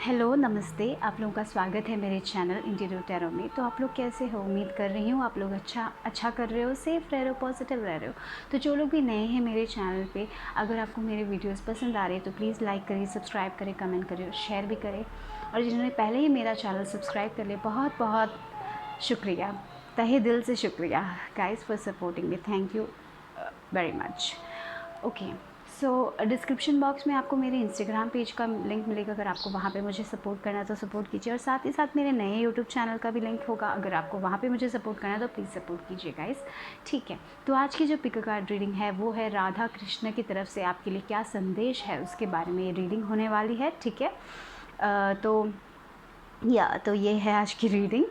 Hello नमस्ते, आप लोगों का स्वागत है मेरे चैनल इंटीरियर टैरो में। तो आप लोग कैसे हो? उम्मीद कर रही हूँ आप लोग अच्छा कर रहे हो, सेफ़ रह रहे हो, पॉजिटिव रह रहे हो। तो जो लोग भी नए हैं मेरे चैनल पे, अगर आपको मेरे वीडियोस पसंद आ रहे हैं तो प्लीज़ लाइक करिए, सब्सक्राइब करें, कमेंट करें और शेयर भी करें। और जिन्होंने पहले ही मेरा चैनल सब्सक्राइब कर लिया, बहुत बहुत शुक्रिया, तहे दिल से शुक्रिया guys for supporting me. Thank you very much. Okay, so description box में आपको मेरे इंस्टाग्राम पेज का लिंक मिलेगा। अगर आपको वहाँ पे मुझे सपोर्ट करना है तो सपोर्ट कीजिए, और साथ ही साथ मेरे नए यूट्यूब चैनल का भी लिंक होगा। अगर आपको वहाँ पे मुझे सपोर्ट करना है तो प्लीज़ सपोर्ट कीजिए गाइस, ठीक है। तो आज की जो पिक कार्ड रीडिंग है वो है राधा कृष्ण की तरफ से आपके लिए क्या संदेश है उसके बारे में ये रीडिंग होने वाली है, ठीक है। तो ये है आज की रीडिंग।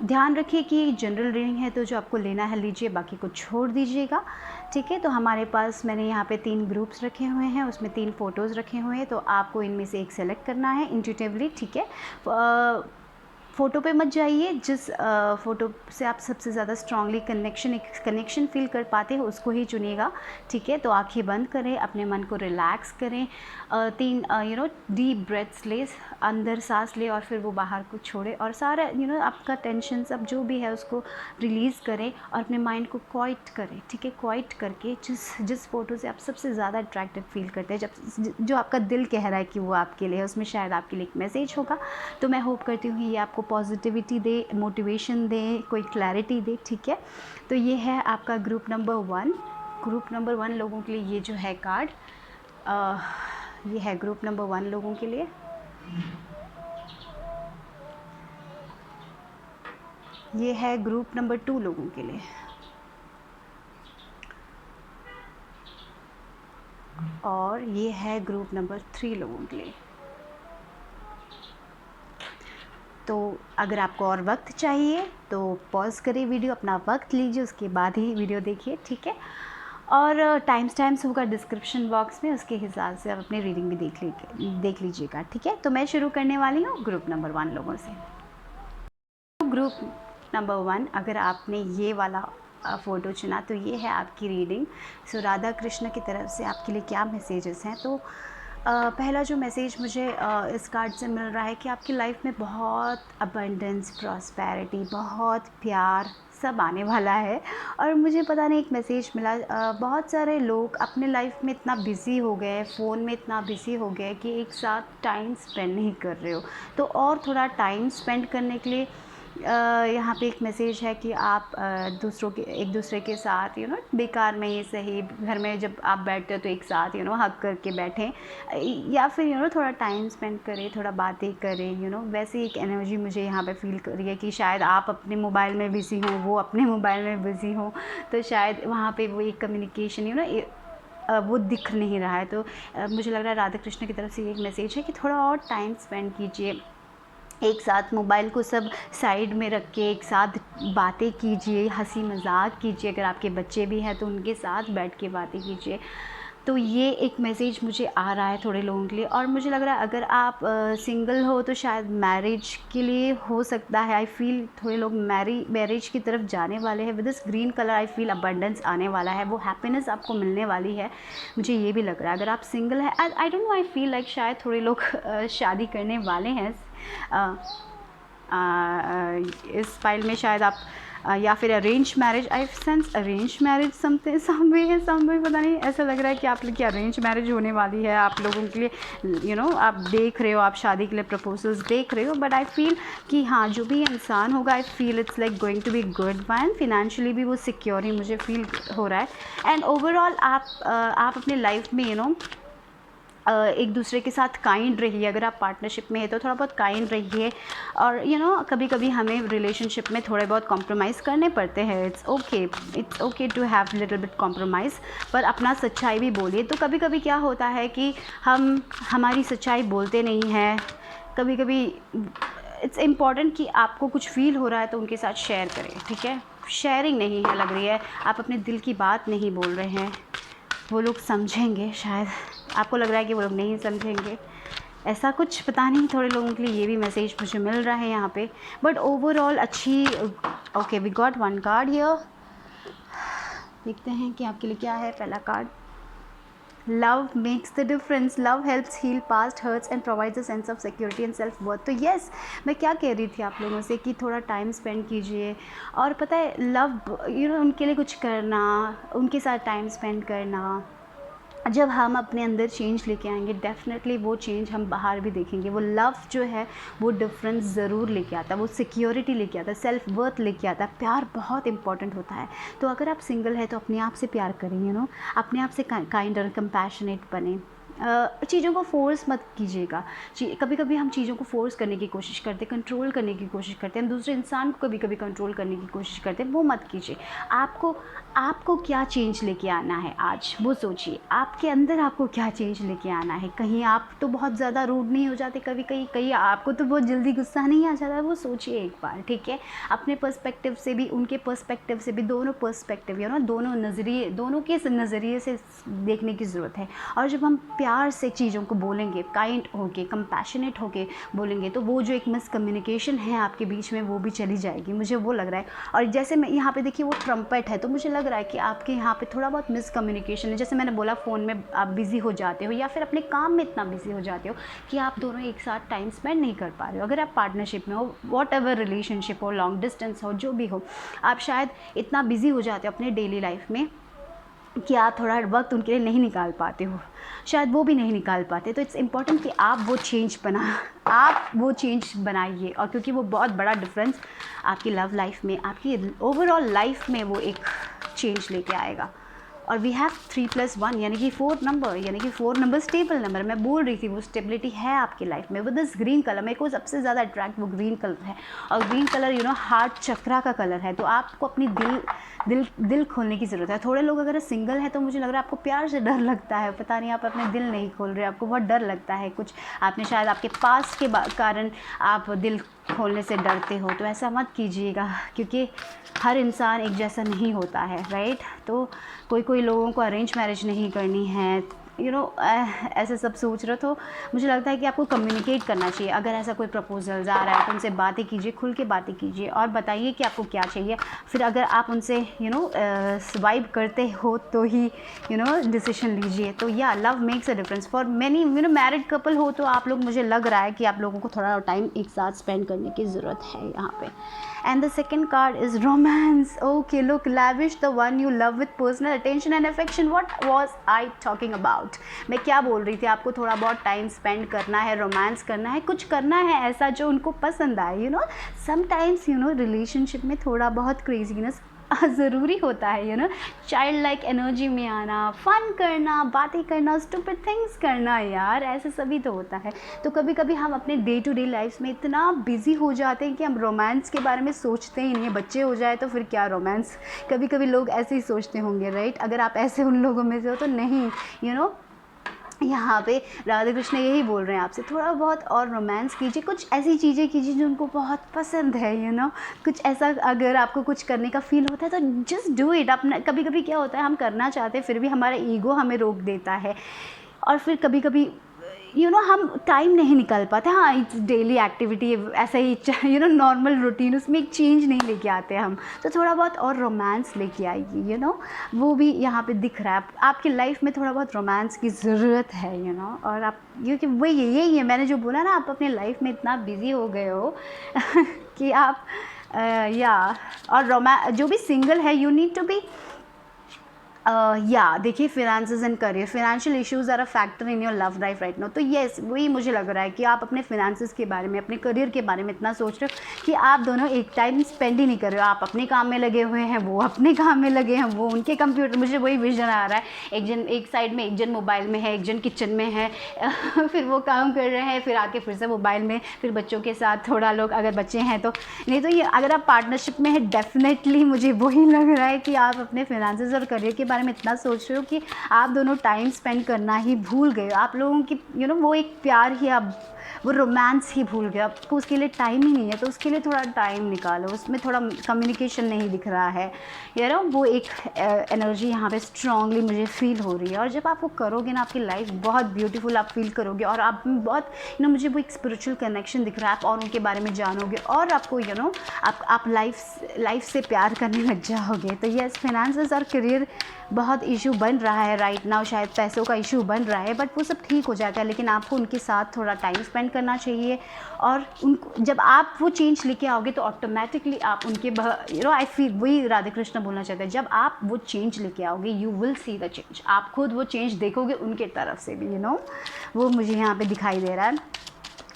ध्यान रखिए कि जनरल रीडिंग है, तो जो आपको लेना है लीजिए, बाकी को छोड़ दीजिएगा, ठीक है। तो हमारे पास मैंने यहाँ पे 3 ग्रुप्स रखे हुए हैं, उसमें 3 फ़ोटोज़ रखे हुए हैं, तो आपको इनमें से एक सेलेक्ट करना है इंट्यूटिवली, ठीक है। फ़ोटो पे मत जाइए, जिस फ़ोटो से आप सबसे ज़्यादा स्ट्रांगली कनेक्शन फ़ील कर पाते हो उसको ही चुनिएगा, ठीक है। तो आँखें बंद करें, अपने मन को रिलैक्स करें, 3 डीप ब्रेथ्स ले, अंदर सांस ले और फिर वो बाहर को छोड़े, और सारा आपका टेंशन सब जो भी है उसको रिलीज़ करें और अपने माइंड को क्वाइट करें, ठीक है। क्वाइट करके जिस फ़ोटो से आप सबसे ज़्यादा अट्रैक्टेड फ़ील करते हैं, जो आपका दिल कह रहा है कि वो आपके लिए है, उसमें शायद आपके लिए एक मैसेज होगा। तो मैं होप करती हूँ ये आपको पॉजिटिविटी दे, मोटिवेशन दे, कोई क्लैरिटी दे, ठीक है। तो ये है आपका ग्रुप नंबर 1 लोगों के लिए ये जो है कार्ड, ये है ग्रुप नंबर 1 लोगों के लिए। ये है ग्रुप नंबर 2 लोगों के लिए, और ये है ग्रुप नंबर 3 लोगों के लिए। तो अगर आपको और वक्त चाहिए तो पॉज़ करिए वीडियो, अपना वक्त लीजिए, उसके बाद ही वीडियो देखिए, ठीक है। और टाइम्स होगा डिस्क्रिप्शन बॉक्स में, उसके हिसाब से आप अपनी रीडिंग भी देख लीजिएगा, ठीक है। तो मैं शुरू करने वाली हूँ ग्रुप नंबर 1 लोगों से। ग्रुप नंबर 1, अगर आपने ये वाला फ़ोटो चुना तो ये है आपकी रीडिंग। सो राधा कृष्ण की तरफ से आपके लिए क्या मैसेजेस हैं। तो पहला जो मैसेज मुझे इस कार्ड से मिल रहा है कि आपकी लाइफ में बहुत अबंडेंस, प्रॉस्पेरिटी, बहुत प्यार सब आने वाला है। और मुझे पता नहीं एक मैसेज मिला, बहुत सारे लोग अपने लाइफ में इतना बिज़ी हो गए, फ़ोन में इतना बिज़ी हो गए कि एक साथ टाइम स्पेंड नहीं कर रहे हो। तो और थोड़ा टाइम स्पेंड करने के लिए यहाँ पे एक मैसेज है कि आप एक दूसरे के साथ बेकार में ही सही, घर में जब आप बैठते हो तो एक साथ हग करके बैठें, या फिर थोड़ा टाइम स्पेंड करें, थोड़ा बातें करें, वैसे एक एनर्जी मुझे यहाँ पे फील कर रही है कि शायद आप अपने मोबाइल में बिज़ी हों, वो अपने मोबाइल में बिज़ी हों, तो शायद वहाँ पे वो एक कम्युनिकेशन वो दिख नहीं रहा है। तो मुझे लग रहा है राधा कृष्ण की तरफ से एक मैसेज है कि थोड़ा और टाइम स्पेंड कीजिए एक साथ, मोबाइल को सब साइड में रख के एक साथ बातें कीजिए, हंसी मजाक कीजिए, अगर आपके बच्चे भी हैं तो उनके साथ बैठ के बातें कीजिए। तो ये एक मैसेज मुझे आ रहा है थोड़े लोगों के लिए। और मुझे लग रहा है अगर आप सिंगल हो तो शायद मैरिज के लिए हो सकता है। आई फील थोड़े लोग मैरिज की तरफ जाने वाले हैं। With this green colour I feel abundance आने वाला है, वो हैप्पीनेस आपको मिलने वाली है, मुझे ये भी लग रहा है। अगर आप सिंगल हैं, I don't know, I feel like शायद थोड़े लोग शादी करने वाले हैं। इस फाइल में शायद आप या फिर arrange marriage, I sense arrange marriage someway पता नहीं, ऐसा लग रहा है कि आप लोग की अरेंज मैरिज होने वाली है आप लोगों के लिए। आप देख रहे हो, आप शादी के लिए प्रपोजल्स देख रहे हो, बट आई फील कि हाँ, जो भी इंसान होगा I feel it's like going to be good one. Financially भी वो सिक्योर ही मुझे फील हो रहा है। एंड ओवरऑल आप अपने लाइफ में एक दूसरे के साथ काइंड रहिए। अगर आप पार्टनरशिप में है तो थोड़ा बहुत काइंड रहिए। और कभी कभी हमें रिलेशनशिप में थोड़े बहुत कॉम्प्रोमाइज़ करने पड़ते हैं। It's okay to have little bit compromise, पर अपना सच्चाई भी बोलिए। तो कभी कभी क्या होता है कि हम हमारी सच्चाई बोलते नहीं हैं। कभी कभी इट्स इम्पॉर्टेंट कि आपको कुछ फील हो रहा है तो उनके साथ शेयर करें, ठीक है। शेयरिंग नहीं है, लग रही है आप अपने दिल की बात नहीं बोल रहे हैं, वो लोग समझेंगे शायद, आपको लग रहा है कि वो लोग नहीं समझेंगे, ऐसा कुछ पता नहीं। थोड़े लोगों के लिए ये भी मैसेज मुझे मिल रहा है यहाँ पे, बट ओवरऑल अच्छी। Okay, we got 1 card here. देखते हैं कि आपके लिए क्या है पहला card. Love makes the difference, love helps heal past hurts and provides a sense of security and self worth. तो यस, मैं क्या कह रही थी आप लोगों से कि थोड़ा टाइम स्पेंड कीजिए, और पता है लव उनके लिए कुछ करना, उनके साथ टाइम स्पेंड करना, जब हम अपने अंदर चेंज लेके आएंगे डेफ़िनेटली वो चेंज हम बाहर भी देखेंगे। वो लव जो है वो डिफरेंस ज़रूर लेके आता है, वो सिक्योरिटी लेके आता है, सेल्फ वर्थ लेके आता है। प्यार बहुत इंपॉर्टेंट होता है। तो अगर आप सिंगल है तो अपने आप से प्यार करें, अपने आप से काइंड और कंपैशनेट बने। चीज़ों को फ़ोर्स मत कीजिएगा। कभी कभी हम चीज़ों को फ़ोर्स करने की कोशिश करते हैं, कंट्रोल करने की कोशिश करते हैं, हम दूसरे इंसान को कभी कभी कंट्रोल करने की कोशिश करते हैं। वो मत कीजिए। आपको क्या चेंज लेके आना है आज, वो सोचिए। आपके अंदर आपको क्या चेंज लेके आना है। कहीं आप तो बहुत ज़्यादा रूड नहीं हो जाते, कहीं आपको तो बहुत जल्दी गुस्सा नहीं आ जाता, वो सोचिए एक बार, ठीक है। अपने पर्सपेक्टिव से भी, उनके पर्सपेक्टिव से भी, दोनों पर्सपेक्टिव दोनों नज़रिए, दोनों के नज़रिए से देखने की ज़रूरत है। और जब हम प्यार से चीज़ों को बोलेंगे, काइंड होके, कंपैशनेट होके बोलेंगे, तो वो जो एक मिसकम्युनिकेशन है आपके बीच में वो भी चली जाएगी, मुझे वो लग रहा है। और जैसे मैं यहाँ पे देखिए वो ट्रम्पेट है, तो मुझे लग रहा है कि आपके यहाँ पे थोड़ा बहुत मिसकम्युनिकेशन है। जैसे मैंने बोला फ़ोन में आप बिज़ी हो जाते हो, या फिर अपने काम में इतना बिज़ी हो जाते हो कि आप दोनों एक साथ टाइम स्पेंड नहीं कर पा रहे हो। अगर आप पार्टनरशिप में हो, वॉट एवर रिलेशनशिप हो, लॉन्ग डिस्टेंस हो, जो भी हो, आप शायद इतना बिज़ी हो जाते हो अपने डेली लाइफ में कि आप थोड़ा वक्त उनके लिए नहीं निकाल पाते हो, शायद वो भी नहीं निकाल पाते। तो इट्स इम्पॉर्टेंट कि आप वो चेंज बनाइए। और क्योंकि वो बहुत बड़ा डिफरेंस आपकी लव लाइफ में, आपकी ओवरऑल लाइफ में वो एक चेंज लेके आएगा। और वी हैव 3+1 यानी कि 4 नंबर, यानी कि 4 नंबर स्टेबल नंबर। मैं बोल रही थी वो स्टेबिलिटी है आपकी लाइफ में विद दिस ग्रीन कलर। मेरे को सबसे ज़्यादा अट्रैक्ट वो ग्रीन कलर है, और ग्रीन कलर हार्ट चक्रा का कलर है। तो आपको अपनी दिल खोलने की ज़रूरत है। थोड़े लोग अगर सिंगल है तो मुझे लग रहा है आपको प्यार से डर लगता है, पता नहीं, आप अपने दिल नहीं खोल रहे, आपको बहुत डर लगता है, कुछ आपने शायद आपके पास के कारण आप दिल खोलने से डरते हो। तो ऐसा मत कीजिएगा, क्योंकि हर इंसान एक जैसा नहीं होता है, राइट। तो कोई लोगों को अरेंज मैरिज नहीं करनी है, ऐसे सब सोच रहे। तो मुझे लगता है कि आपको कम्युनिकेट करना चाहिए। अगर ऐसा कोई प्रपोजल्स आ रहा है तो उनसे बातें कीजिए, खुल के बातें कीजिए, और बताइए कि आपको क्या चाहिए। फिर अगर आप उनसे वाइब करते हो तो ही डिसीजन लीजिए। तो या love makes a difference for many married couple हो तो आप लोग, मुझे लग रहा है कि आप लोगों को थोड़ा टाइम एक साथ स्पेंड करने की ज़रूरत है यहाँ पे। And the second card is romance. Okay, look, lavish the one you love with personal attention and affection. What was I talking about? मैं क्या बोल रही थी? आपको थोड़ा बहुत टाइम स्पेंड करना है, रोमांस करना है, कुछ करना है ऐसा जो उनको पसंद आए। समटाइम्स रिलेशनशिप में थोड़ा बहुत क्रेजीनेस ज़रूरी होता है। चाइल्ड लाइक एनर्जी में आना, फ़न करना, बातें करना, स्टूपिड थिंग्स करना, यार ऐसे सभी तो होता है। तो कभी कभी हम अपने डे टू डे लाइफ में इतना बिजी हो जाते हैं कि हम रोमांस के बारे में सोचते ही नहीं है। बच्चे हो जाए तो फिर क्या रोमांस, कभी कभी लोग ऐसे ही सोचते होंगे, राइट। अगर आप ऐसे उन लोगों में से हो तो नहीं, यहाँ पे राधा कृष्ण यही बोल रहे हैं आपसे, थोड़ा बहुत और रोमांस कीजिए, कुछ ऐसी चीज़ें कीजिए जो उनको बहुत पसंद है। कुछ ऐसा अगर आपको कुछ करने का फील होता है तो जस्ट डू इट। अपना कभी कभी क्या होता है, हम करना चाहते हैं फिर भी हमारा ईगो हमें रोक देता है, और फिर कभी कभी हम टाइम नहीं निकाल पाते। हाँ, इट्स डेली एक्टिविटी, ऐसा ही नॉर्मल रूटीन, उसमें एक चेंज नहीं लेके आते हम। तो थोड़ा बहुत और रोमांस लेके आइए, वो भी यहाँ पे दिख रहा है। आपकी लाइफ में थोड़ा बहुत रोमांस की ज़रूरत है, और आप क्योंकि वही यही है मैंने जो बोला ना, आप अपने लाइफ में इतना बिजी हो गए हो कि आप और जो भी सिंगल है, यू नीड टू बी देखिए, finances and career, financial issues are a factor in your love life right now. तो येस, वही मुझे लग रहा है कि आप अपने फिनेंसेस के बारे में, अपने करियर के बारे में इतना सोच रहे हो कि आप दोनों एक टाइम स्पेंड ही नहीं कर रहे हो। आप अपने काम में लगे हुए हैं, वो अपने काम में लगे हैं, वो उनके कंप्यूटर, मुझे वही विजन आ रहा है, एक साइड में एक जन मोबाइल में है, एक जन किचन में है फिर वो काम कर रहे हैं, फिर आके फिर से मोबाइल में, फिर बच्चों के साथ थोड़ा लोग, अगर बच्चे हैं तो नहीं। तो ये अगर आप पार्टनरशिप में है, डेफिनेटली मुझे वही लग रहा है कि आप अपने फिनेंसेस और करियर के बारे में इतना सोच रहे हो कि आप दोनों टाइम स्पेंड करना ही भूल गए हो। आप लोगों की वो एक प्यार ही, आप वो रोमांस ही भूल गए, आपको उसके लिए टाइम ही नहीं है। तो उसके लिए थोड़ा टाइम निकालो, उसमें थोड़ा कम्युनिकेशन नहीं दिख रहा है, वो एक एनर्जी यहाँ पे स्ट्रांगली मुझे फील हो रही है। और जब आप वो करोगे ना, आपकी लाइफ बहुत ब्यूटीफुल आप फील करोगे, और आप बहुत मुझे वो एक स्पिरिचुअल कनेक्शन दिख रहा है। आप और उनके बारे में जानोगे, और आपको आप लाइफ से प्यार करने लग जाओगे। तो यस, फाइनेंसेस और करियर बहुत इशू बन रहा है राइट नाउ, शायद पैसों का इशू बन रहा है, बट वो सब ठीक हो जाता है। लेकिन आपको उनके साथ थोड़ा टाइम स्पेंड करना चाहिए, और उनको जब आप वो चेंज लेके आओगे तो ऑटोमेटिकली आप उनके आई फील वही राधे कृष्ण बोलना चाहते हैं, जब आप वो चेंज लेके आओगे you will see the change, आप खुद वो चेंज देखोगे उनके तरफ से भी, वो मुझे यहाँ पे दिखाई दे रहा है।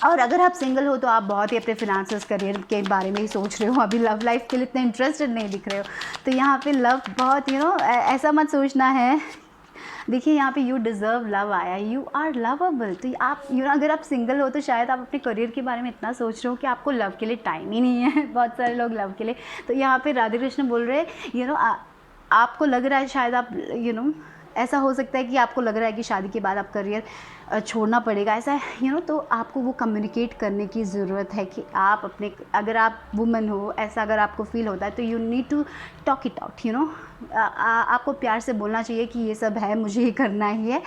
और अगर आप सिंगल हो तो आप बहुत ही अपने फिनांसेस करियर के बारे में ही सोच रहे हो, अभी लव लाइफ के लिए इतने इंटरेस्टेड नहीं दिख रहे हो, तो यहाँ पे लव बहुत ऐसा मत सोचना है। देखिए यहाँ पे यू डिज़र्व लव आया, यू आर लवेबल। तो आप अगर आप सिंगल हो तो शायद आप अपने करियर के बारे में इतना सोच रहे हो कि आपको लव के लिए टाइम ही नहीं है। बहुत सारे लोग लव के लिए, तो यहाँ पे राधे कृष्ण बोल रहे हैं आपको लग रहा है शायद आप ऐसा हो सकता है कि आपको लग रहा है कि शादी के बाद आप करियर छोड़ना पड़ेगा, ऐसा तो आपको वो कम्युनिकेट करने की ज़रूरत है कि आप अपने, अगर आप वुमन हो, ऐसा अगर आपको फील होता है तो you need to talk it out, आपको प्यार से बोलना चाहिए कि ये सब है, मुझे ये करना ही है।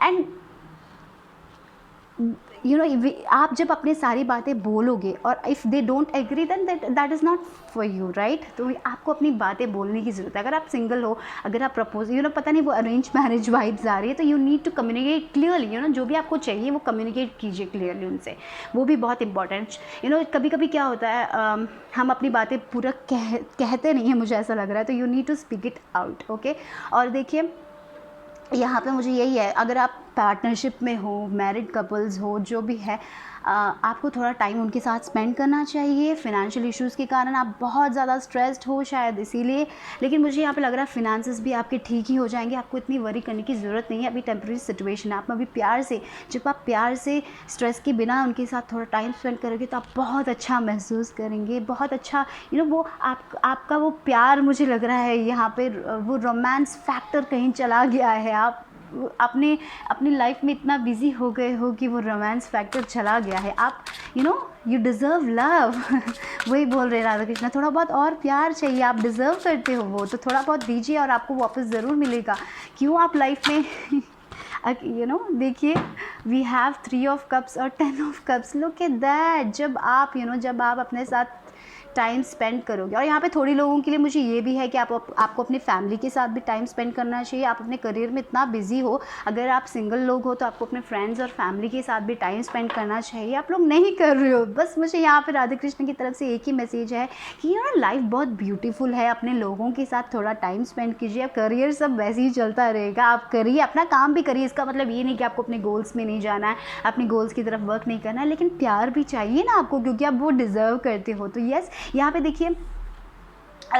एंड आप जब अपनी सारी बातें बोलोगे और if they don't agree then that is not for you, right. तो आपको अपनी बातें बोलने की ज़रूरत है। अगर आप सिंगल हो, अगर आप प्रपोज पता नहीं वो अरेंज मैरिज वाइब्स आ रही है, तो you need to communicate clearly, जो भी आपको चाहिए वो कम्युनिकेट कीजिए क्लियरली उनसे, वो भी बहुत इंपॉर्टेंट। कभी कभी क्या होता है हम अपनी बातें पूरा कहते नहीं हैं, मुझे ऐसा लग रहा है, तो you need to speak it out, okay. और देखिए यहाँ पे मुझे यही है, अगर आप पार्टनरशिप में हो, मैरिड कपल्स हो, जो भी है, आपको थोड़ा टाइम उनके साथ स्पेंड करना चाहिए। फिनेंशियल इश्यूज़ के कारण आप बहुत ज़्यादा स्ट्रेस्ड हो शायद इसीलिए, लेकिन मुझे यहाँ पे लग रहा है फिनेंसेस भी आपके ठीक ही हो जाएंगे, आपको इतनी वरी करने की ज़रूरत नहीं है। अभी टेम्प्रेरी सिचुएशन है, आप अभी प्यार से, जब आप प्यार से स्ट्रेस के बिना उनके साथ थोड़ा टाइम स्पेंड करोगे तो आप बहुत अच्छा महसूस करेंगे, बहुत अच्छा वो आपका वो प्यार, मुझे लग रहा है यहाँ पे वो रोमांस फैक्टर कहीं चला गया है। आप अपनी लाइफ में इतना बिजी हो गए हो कि वो रोमांस फैक्टर चला गया है। आप यू डिज़र्व लव। वही बोल रहे राधा कृष्ण, थोड़ा बहुत और प्यार चाहिए, आप डिज़र्व करते हो वो, तो थोड़ा बहुत दीजिए और आपको वापस ज़रूर मिलेगा। क्यों आप लाइफ में देखिए वी हैव 3 ऑफ कप्स और 10 of cups, look at that. जब आप अपने साथ टाइम स्पेंड करोगे, और यहाँ पे थोड़ी लोगों के लिए मुझे ये भी है कि आपको अपनी फैमिली के साथ भी टाइम स्पेंड करना चाहिए। आप अपने करियर में इतना बिजी हो, अगर आप सिंगल लोग हो तो आपको अपने फ्रेंड्स और फैमिली के साथ भी टाइम स्पेंड करना चाहिए। आप लोग नहीं कर रहे हो। बस मुझे यहाँ पे राधे कृष्ण की तरफ से एक ही मैसेज है कि लाइफ बहुत ब्यूटीफुल है, अपने लोगों के साथ थोड़ा टाइम स्पेंड कीजिए। अब करियर सब वैसे ही चलता रहेगा, आप करिए, अपना काम भी करिए। इसका मतलब ये नहीं कि आपको अपने गोल्स में नहीं जाना है, अपने गोल्स की तरफ वर्क नहीं करना है, लेकिन प्यार भी चाहिए ना आपको, क्योंकि आप वो डिज़र्व करते हो। तो यस, यहाँ पे देखिए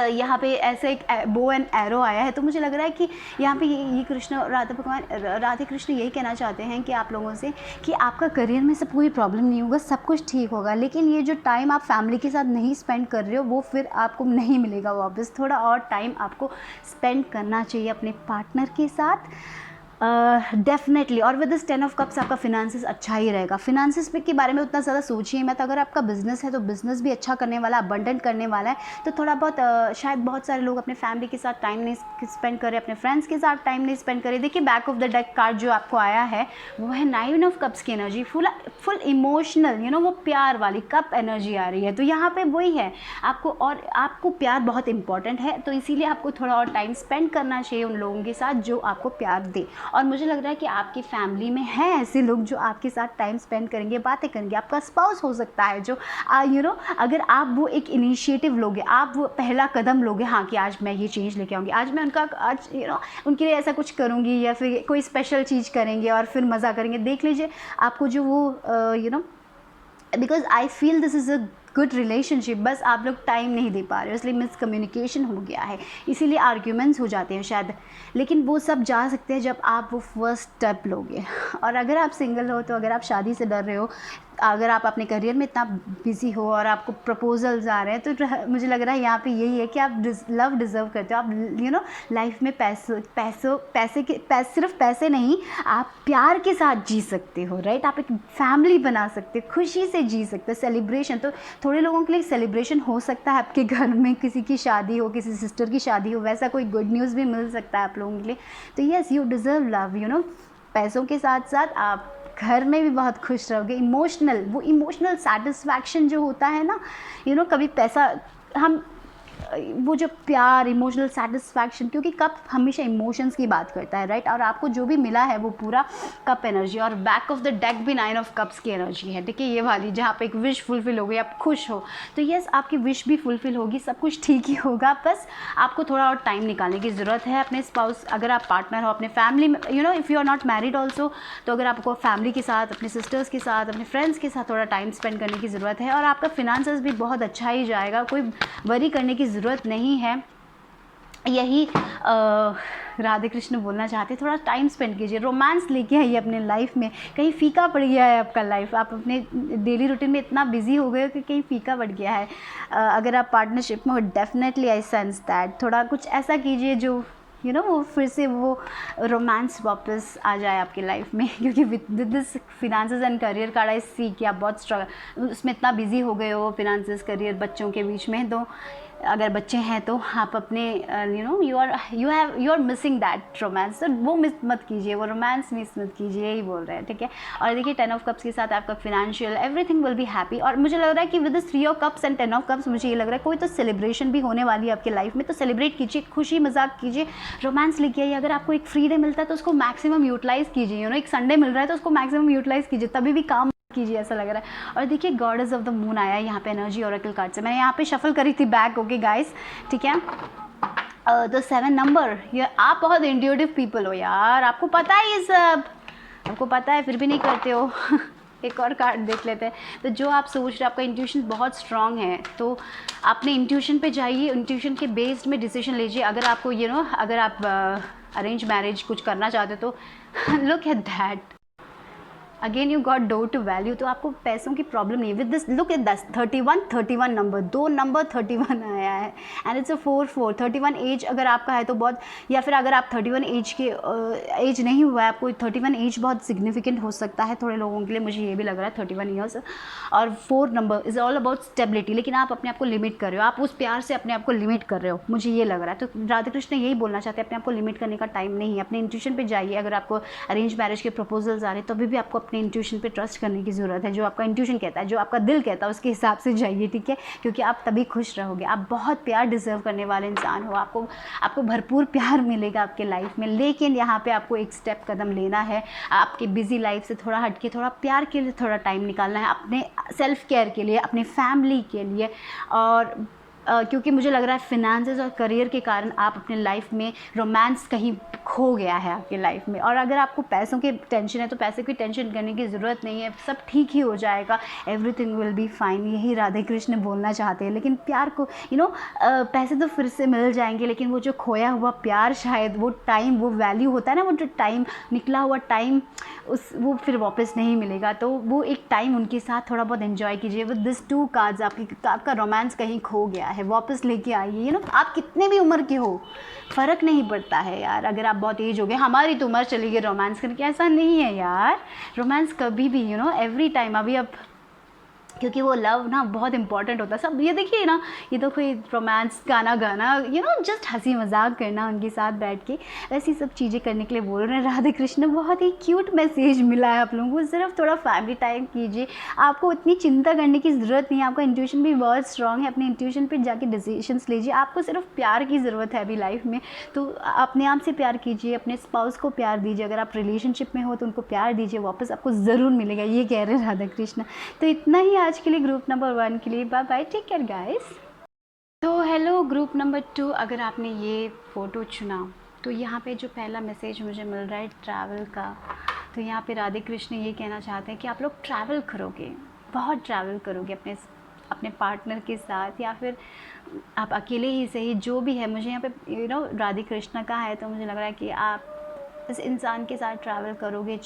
यहाँ पे ऐसे एक बो एंड एरो आया है, तो मुझे लग रहा है कि यहाँ पे ये कृष्ण राधे कृष्ण यही कहना चाहते हैं कि आप लोगों से कि आपका करियर में सब कोई प्रॉब्लम नहीं होगा, सब कुछ ठीक होगा, लेकिन ये जो टाइम आप फैमिली के साथ नहीं स्पेंड कर रहे हो वो फिर आपको नहीं मिलेगा वापस। थोड़ा और टाइम आपको स्पेंड करना चाहिए अपने पार्टनर के साथ, डेफिनेटली। और विद दिस 10 ऑफ कप्स आपका फिनेंसेस अच्छा ही रहेगा। फिनेंसेस के बारे में उतना ज़्यादा सोचिए मत। अगर आपका बिजनेस है तो बिजनेस भी अच्छा करने वाला, अबंडेंट करने वाला है, तो थोड़ा बहुत शायद बहुत सारे लोग अपने फैमिली के साथ टाइम नहीं स्पेंड करें, अपने फ्रेंड्स के साथ टाइम नहीं स्पेंड करें। देखिए back of the deck card जो आपको आया है वो है 9 ऑफ कप्स की एनर्जी, फुल इमोशनल, वो प्यार वाली कप एनर्जी आ रही है। तो यहाँ पे वही है, आपको प्यार बहुत इंपॉर्टेंट है, तो इसीलिए आपको थोड़ा और टाइम स्पेंड करना चाहिए उन लोगों के साथ जो आपको प्यार दे। और मुझे लग रहा है कि आपकी फैमिली में हैं ऐसे लोग जो आपके साथ टाइम स्पेंड करेंगे, बातें करेंगे। आपका स्पाउस हो सकता है जो अगर आप वो एक इनिशिएटिव लोगे, आप वो पहला कदम लोगे, हाँ कि आज मैं ये चेंज लेके आऊँगी, आज मैं उनके लिए ऐसा कुछ करूँगी, या फिर कोई स्पेशल चीज़ करेंगे और फिर मज़ा करेंगे। देख लीजिए आपको जो वो because I feel this is a good relationship, बस आप लोग टाइम नहीं दे पा रहे हो, इसलिए मिसकम्युनिकेशन हो गया है, इसीलिए आर्ग्यूमेंट्स हो जाते हैं शायद। लेकिन वो सब जा सकते हैं जब आप वो फर्स्ट स्टेप लोगे। और अगर आप सिंगल हो, तो अगर आप शादी से डर रहे हो, अगर आप अपने करियर में इतना बिजी हो और आपको प्रपोजल्स आ रहे हैं, तो मुझे लग रहा है यहाँ पे यही है कि आप लव डिज़र्व करते हो। आप लाइफ में सिर्फ पैसे नहीं, आप प्यार के साथ जी सकते हो, राइट। आप एक फैमिली बना सकते हो, खुशी से जी सकते हो। सेलिब्रेशन, तो थोड़े लोगों के लिए सेलिब्रेशन हो सकता है आपके घर में, किसी की शादी हो, किसी सिस्टर की शादी हो, वैसा कोई गुड न्यूज़ भी मिल सकता है आप लोगों के लिए। तो यस, यू डिज़र्व लव। पैसों के साथ साथ आप घर में भी बहुत खुश रहोगे। इमोशनल सेटिस्फैक्शन जो होता है ना, कभी पैसा हम वो जो प्यार, इमोशनल सेटिस्फैक्शन, क्योंकि कप हमेशा इमोशंस की बात करता है, राइट। और आपको जो भी मिला है वो पूरा कप एनर्जी, और बैक ऑफ द डेक भी 9 ऑफ कप्स की एनर्जी है, ठीक है, ये वाली, जहाँ पे एक विश फुलफिल हो गई, आप खुश हो, तो यस आपकी विश भी फुलफिल होगी, सब कुछ ठीक ही होगा। बस आपको थोड़ा और टाइम निकालने की ज़रूरत है अपने स्पाउस, अगर आप पार्टनर हो, अपने फैमिली में, you know if you are not married also, तो अगर आपको फैमिली के साथ, अपने सिस्टर्स के साथ, अपने फ्रेंड्स के साथ थोड़ा टाइम स्पेंड करने की ज़रूरत है। और आपका फिनांसेस भी बहुत अच्छा ही जाएगा, कोई वरी करने की ज़रूरत नहीं है। यही राधे कृष्ण बोलना चाहते हैं, थोड़ा टाइम स्पेंड कीजिए, रोमांस लेके आइए अपने लाइफ में। कहीं फीका पड़ गया है आपका लाइफ, आप अपने डेली रूटीन में इतना बिजी हो गए हो कि कहीं फीका पड़ गया है। अगर आप पार्टनरशिप में हो, डेफिनेटली आई सेंस दैट थोड़ा कुछ ऐसा कीजिए जो यू नो वो फिर से वो रोमांस वापस आ जाए आपकी लाइफ में। क्योंकि with this finances and career card I see कि आप बहुत स्ट्रगल उसमें इतना बिजी हो गए हो, फिनांसेस, करियर, बच्चों के बीच में। तो अगर बच्चे हैं तो आप अपने you know you are missing that romance, तो वो मिस मत कीजिए, वो रोमांस मिस मत कीजिए, यही बोल रहे हैं, ठीक है। और देखिए 10 ऑफ कप्स के साथ आपका financial everything will be happy. और मुझे लग रहा है कि with 3 of cups and 10 of cups मुझे ये लग रहा है कोई तो सेलिब्रेशन भी होने वाली है आपकी लाइफ में, तो सेलिब्रेट कीजिए, खुशी मजाक कीजिए, रोमांस लेके आइए। अगर आपको एक फ्री डे मिलता है तो उसको मैक्सिमम यूटिलाइज़ कीजिए, यू नो एक संडे मिल रहा है तो उसको मैक्सिमम यूटिलाइज़ कीजिए, तभी भी काम कीजिए, ऐसा लग रहा है। और देखिए गॉडेस ऑफ द मून आया है यहाँ पे एनर्जी ओरेकल कार्ड से, मैंने यहाँ पे शफल करी थी बैक, ओके गाइस, ठीक है। तो 7 नंबर, ये आप बहुत इंट्यूटिव पीपल हो यार, आपको पता है ये सब, आपको पता है फिर भी नहीं करते हो। एक और कार्ड देख लेते हैं। तो जो आप सोच रहे हैं, आपका इंट्यूशन बहुत स्ट्रांग है, तो अपने इंट्यूशन पे जाइए, इंट्यूशन के बेस्ड में डिसीजन लीजिए। अगर आपको यू नो अगर आप अरेंज मैरिज कुछ करना चाहते हो तो look at that, again you got door to value, तो आपको पैसों की प्रॉब्लम नहीं है। विद दिस लुक एट दस 31 नंबर, 2 नंबर 31 आया है, एंड इट्स अ 4 31 एज अगर आपका है तो बहुत, या फिर अगर आप 31 एज के एज नहीं हुआ है आपको, 31 एज बहुत सिग्निफिकेंट हो सकता है थोड़े लोगों के लिए, मुझे ये भी लग रहा है 31 ईयर्स। और 4 number is all about stability, लेकिन आप अपने आप को लिमिट कर रहे हो, आप उस प्यार से अपने आप को लिमिट कर रहे हो, मुझे ये लग रहा है। तो राधा कृष्ण यही बोलना चाहते हैं, अपने आप को लिमिट करने का टाइम नहीं है, अपने इंट्यूशन पे जाइए। अगर आपको अरेंज मैरिज के प्रपोजल्स आ रहे हैं तो भी आपको अपने इंट्यूशन पे ट्रस्ट करने की ज़रूरत है, जो आपका इंट्यूशन कहता है, जो आपका दिल कहता है, उसके हिसाब से जाइए, ठीक है, क्योंकि आप तभी खुश रहोगे। आप बहुत प्यार डिजर्व करने वाले इंसान हो, आपको भरपूर प्यार मिलेगा आपके लाइफ में, लेकिन यहाँ पे आपको एक स्टेप कदम लेना है, आपकी बिजी लाइफ से थोड़ा हटके थोड़ा प्यार के लिए थोड़ा टाइम निकालना है, अपने सेल्फ केयर के लिए, अपनी फैमिली के लिए। और क्योंकि मुझे लग रहा है फिनेंसेस और करियर के कारण आप अपने लाइफ में रोमांस कहीं खो गया है आपके लाइफ में। और अगर आपको पैसों की टेंशन है तो पैसे की टेंशन करने की ज़रूरत नहीं है, सब ठीक ही हो जाएगा, एवरीथिंग विल बी फाइन, यही राधे कृष्ण बोलना चाहते हैं। लेकिन प्यार को पैसे तो फिर से मिल जाएंगे, लेकिन वो जो खोया हुआ प्यार, शायद वो टाइम, वो वैल्यू होता है ना, वो जो टाइम, निकला हुआ टाइम, वो फिर वापस नहीं मिलेगा। तो वो एक टाइम उनके साथ थोड़ा बहुत एंजॉय कीजिए। विद दिस 2 कार्ड्स आपका रोमांस कहीं खो गया है, वापस लेके आइए। आप कितने भी उम्र के हो, फ़र्क नहीं पड़ता है यार। अगर आप बहुत एज हो गए, हमारी तो उम्र चली गई रोमांस करके, ऐसा नहीं है यार। रोमांस कभी भी एवरी टाइम, अभी अब क्योंकि वो लव ना बहुत इंपॉर्टेंट होता है। सब ये देखिए ना, ये तो कोई रोमांस गाना जस्ट हंसी मजाक करना उनके साथ बैठ के, ऐसी सब चीज़ें करने के लिए बोल रहे हैं राधे कृष्ण। बहुत ही क्यूट मैसेज मिला है आप लोगों को, सिर्फ थोड़ा फैमिली टाइम कीजिए, आपको इतनी चिंता करने की ज़रूरत नहीं है, आपका इंट्यूशन भी बहुत स्ट्रांग है, अपने इंट्यूशन पर जाके डिसीजंस लीजिए। आपको सिर्फ प्यार की ज़रूरत है अभी लाइफ में, तो अपने आप से प्यार कीजिए, अपने स्पाउस को प्यार दीजिए। अगर आप रिलेशनशिप में हो तो उनको प्यार दीजिए, वापस आपको ज़रूर मिलेगा, ये कह रहे हैं राधा कृष्ण। तो इतना ही आज के लिए ग्रुप नंबर 1 के लिए, bye bye, take care guys. तो हेलो ग्रुप नंबर 2, अगर आपने ये फ़ोटो चुना तो यहाँ पे जो पहला मैसेज मुझे मिल रहा है ट्रैवल का, तो यहाँ पे राधे कृष्ण ये कहना चाहते हैं कि आप लोग ट्रैवल करोगे, बहुत ट्रैवल करोगे अपने पार्टनर के साथ, या फिर आप अकेले ही सही, जो भी है। मुझे यहाँ पे राधे कृष्ण का है, तो मुझे लग रहा है कि आप इस इंसान के साथ ट्रैवल करोगे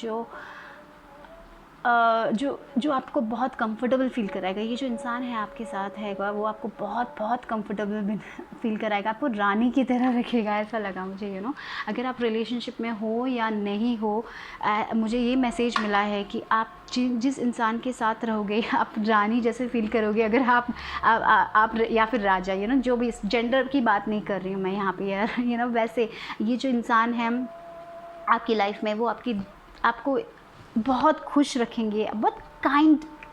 जो आपको बहुत कंफर्टेबल फील कराएगा। ये जो इंसान है आपके साथ है वो आपको बहुत बहुत कंफर्टेबल फील कराएगा, आपको रानी की तरह रखेगा, ऐसा लगा मुझे। अगर आप रिलेशनशिप में हो या नहीं हो, मुझे ये मैसेज मिला है कि आप जिस इंसान के साथ रहोगे आप रानी जैसे फील करोगे। अगर आप या फिर राजा, जो भी, जेंडर की बात नहीं कर रही हूँ मैं यहाँ पे यार, वैसे ये जो इंसान है आपकी लाइफ में, वो आपको बहुत खुश रखेंगे, बहुत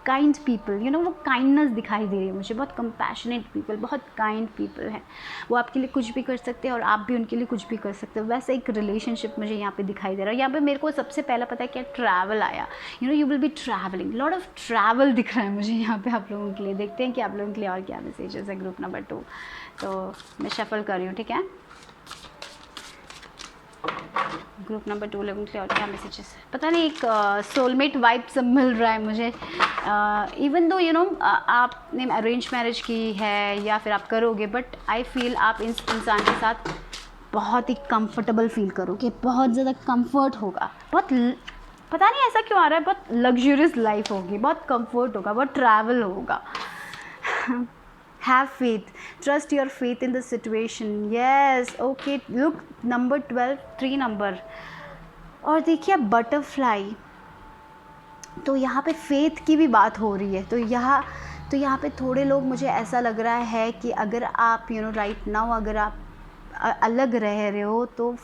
काइंड पीपल, यू नो, वो काइंडनेस दिखाई दे रही है मुझे, बहुत कंपैशनेट पीपल, बहुत काइंड पीपल हैं, वो आपके लिए कुछ भी कर सकते हैं और आप भी उनके लिए कुछ भी कर सकते हो। वैसे एक रिलेशनशिप मुझे यहाँ पे दिखाई दे रहा है। यहाँ पे मेरे को सबसे पहला पता है क्या, ट्रैवल आया, you know, you will be travelling, lot of travel दिख रहा है मुझे यहाँ पे आप लोगों के लिए। देखते हैं कि आप लोगों के लिए और क्या मैसेजेस है ग्रुप नंबर 2। तो मैं शफल कर रही हूँ, ठीक है, ग्रुप नंबर 2 लोगों के लिए और क्या मैसेजेस है। पता नहीं, एक सोलमेट वाइब सब मिल रहा है मुझे। इवन दो यू नो आपने अरेंज मैरिज की है या फिर आप करोगे, बट आई फील आप इस इंसान के साथ बहुत ही कंफर्टेबल फील करोगे, बहुत ज़्यादा कंफर्ट होगा, बहुत पता नहीं ऐसा क्यों आ रहा है, बहुत लग्जरियस लाइफ होगी, बहुत कंफर्ट होगा, बहुत ट्रैवल होगा। Have faith, trust your faith in the situation. Yes, okay, look number 12, 3 number, और देखिए बटरफ्लाई, तो यहाँ पे फेथ की भी बात हो रही है। तो यहाँ पे थोड़े लोग, मुझे ऐसा लग रहा है कि अगर आप यू नो राइट नाउ अगर आप अलग रह रहे हो तो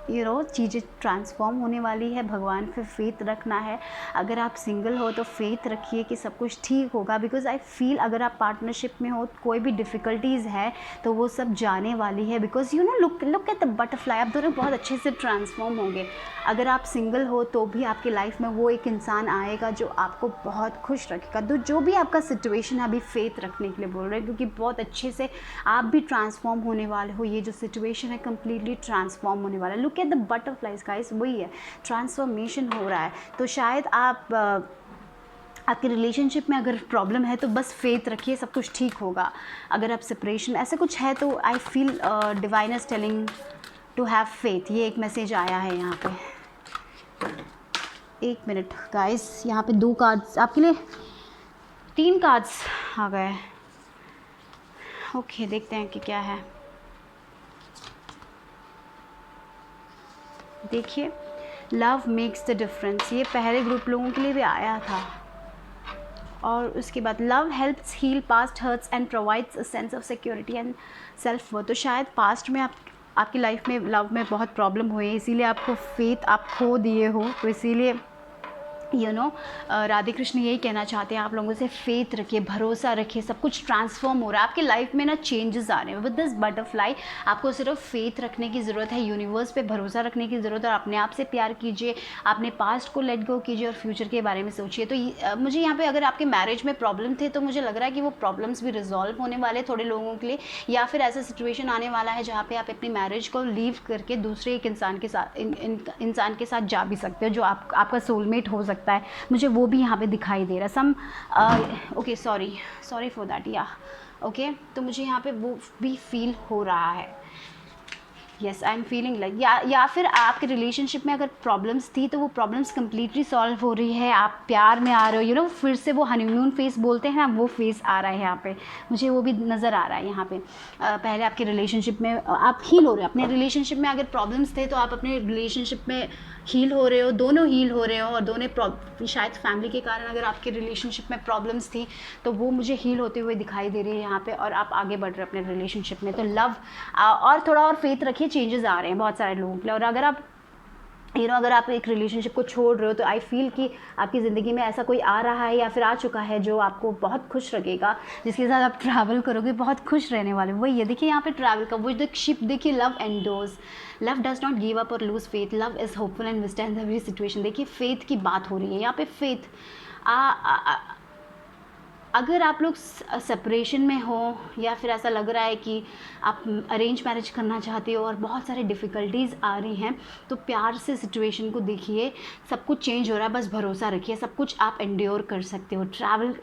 यू नो चीज़ें ट्रांसफॉर्म होने वाली है, भगवान पे फेथ रखना है। अगर आप सिंगल हो तो फेथ रखिए कि सब कुछ ठीक होगा, बिकॉज आई फील अगर आप पार्टनरशिप में हो, कोई भी डिफ़िकल्टीज़ है तो वो सब जाने वाली है, because you know look at the butterfly, आप दोनों बहुत अच्छे से ट्रांसफॉर्म होंगे। अगर आप सिंगल हो तो भी आपकी लाइफ में वो एक इंसान आएगा जो आपको बहुत खुश रखेगा। तो जो भी आपका सिचुएशन है, अभी फेथ रखने के लिए बोल रहे हैं, क्योंकि बहुत अच्छे से आप भी ट्रांसफॉर्म होने वाले हो। ये जो सिचुएशन है कम्प्लीटली ट्रांसफॉर्म होने वाला है। Look at the butterflies guys, वही है, ट्रांसफॉर्मेशन हो रहा है। तो शायद आपके रिलेशनशिप में अगर प्रॉब्लम है तो बस फेथ रखिए, सब कुछ ठीक होगा। अगर आप सेपरेशन ऐसा कुछ है तो I feel divine is telling to have faith. ये एक मैसेज आया है यहाँ पे। एक मिनट गाइस, यहाँ पे 2 कार्ड्स आपके लिए, 3 कार्ड्स आ गए। ओके, देखते हैं कि क्या है। देखिए, लव मेक्स द डिफरेंस, ये पहले ग्रुप लोगों के लिए भी आया था। और उसके बाद love helps heal past hurts and provides a sense of security and self worth. तो शायद पास्ट में आपकी लाइफ में लव में बहुत प्रॉब्लम हुई, इसीलिए आपको फेथ आप खो दिए हो। तो इसीलिए यू नो राधे कृष्ण यही कहना चाहते हैं आप लोगों से, फेथ रखिए, भरोसा रखिए, सब कुछ ट्रांसफॉर्म हो रहा है आपकी लाइफ में ना, चेंजेस आ रहे हैं विद दिस बटरफ्लाई। आपको सिर्फ फेथ रखने की ज़रूरत है, यूनिवर्स पे भरोसा रखने की ज़रूरत है, और अपने आप से प्यार कीजिए, अपने पास्ट को लेट गो कीजिए और फ्यूचर के बारे में सोचिए। तो मुझे यहाँ पे अगर आपके मैरिज में प्रॉब्लम थे तो मुझे लग रहा है कि वो प्रॉब्लम्स भी रिजॉल्व होने वाले थोड़े लोगों के लिए, या फिर ऐसा सिचुएशन आने वाला है जहाँ पे आप अपनी मैरिज को लीव करके दूसरे एक इंसान के साथ इंसान के साथ जा भी सकते हो, जो आपका सोलमेट हो सकता है। मुझे वो भी यहाँ पे दिखाई दे रहा है। सम ओके, सॉरी फॉर दैट, या ओके। तो मुझे यहाँ पे वो भी फील हो रहा है। Yes, I am feeling like, या फिर आपके रिलेशनशिप में अगर प्रॉब्लम्स थी तो वो प्रॉब्लम्स कम्प्लीटली सॉल्व हो रही है, आप प्यार में आ रहे हो, यू नो, फिर से वो हनीमून फेस बोलते हैं ना, वो फेस आ रहा है यहाँ पे, मुझे वो भी नज़र आ रहा है यहाँ पे। पहले आपके रिलेशनशिप में आप हील हो रहे हो, अपने रिलेशनशिप में अगर प्रॉब्लम्स थे तो आप अपने रिलेशनशिप में हील हो रहे हो, दोनों हील हो रहे हो, और दोनों शायद फैमिली के कारण अगर आपके रिलेशनशिप में प्रॉब्लम्स थी तो वो मुझे हील होते हुए दिखाई दे रही है यहाँ पे, और आप आगे बढ़ रहे हो अपने रिलेशनशिप में। तो लव और थोड़ा और फेथ रखिए, चेंजेस आ रहे हैं बहुत सारे लोगों के लिए। और अगर आप अगर आप एक रिलेशनशिप को छोड़ रहे हो तो आई फील कि आपकी ज़िंदगी में ऐसा कोई आ रहा है या फिर आ चुका है जो आपको बहुत खुश रखेगा, जिसके साथ आप ट्रैवल करोगे, बहुत खुश रहने वाले। वही है, देखिए यहाँ पे ट्रैवल का वो शिप, देखिए love endures, love does not give up और lose faith, love is hopeful and withstands every situation. देखिए फेथ की बात हो रही है यहाँ पे। फेथ अगर आप लोग सेपरेशन में हो या फिर ऐसा लग रहा है कि आप अरेंज मैरिज करना चाहते हो और बहुत सारे डिफ़िकल्टीज़ आ रही हैं, तो प्यार से सिचुएशन को देखिए, सब कुछ चेंज हो रहा है, बस भरोसा रखिए, सब कुछ आप एंड्योर कर सकते हो। ट्रैवल,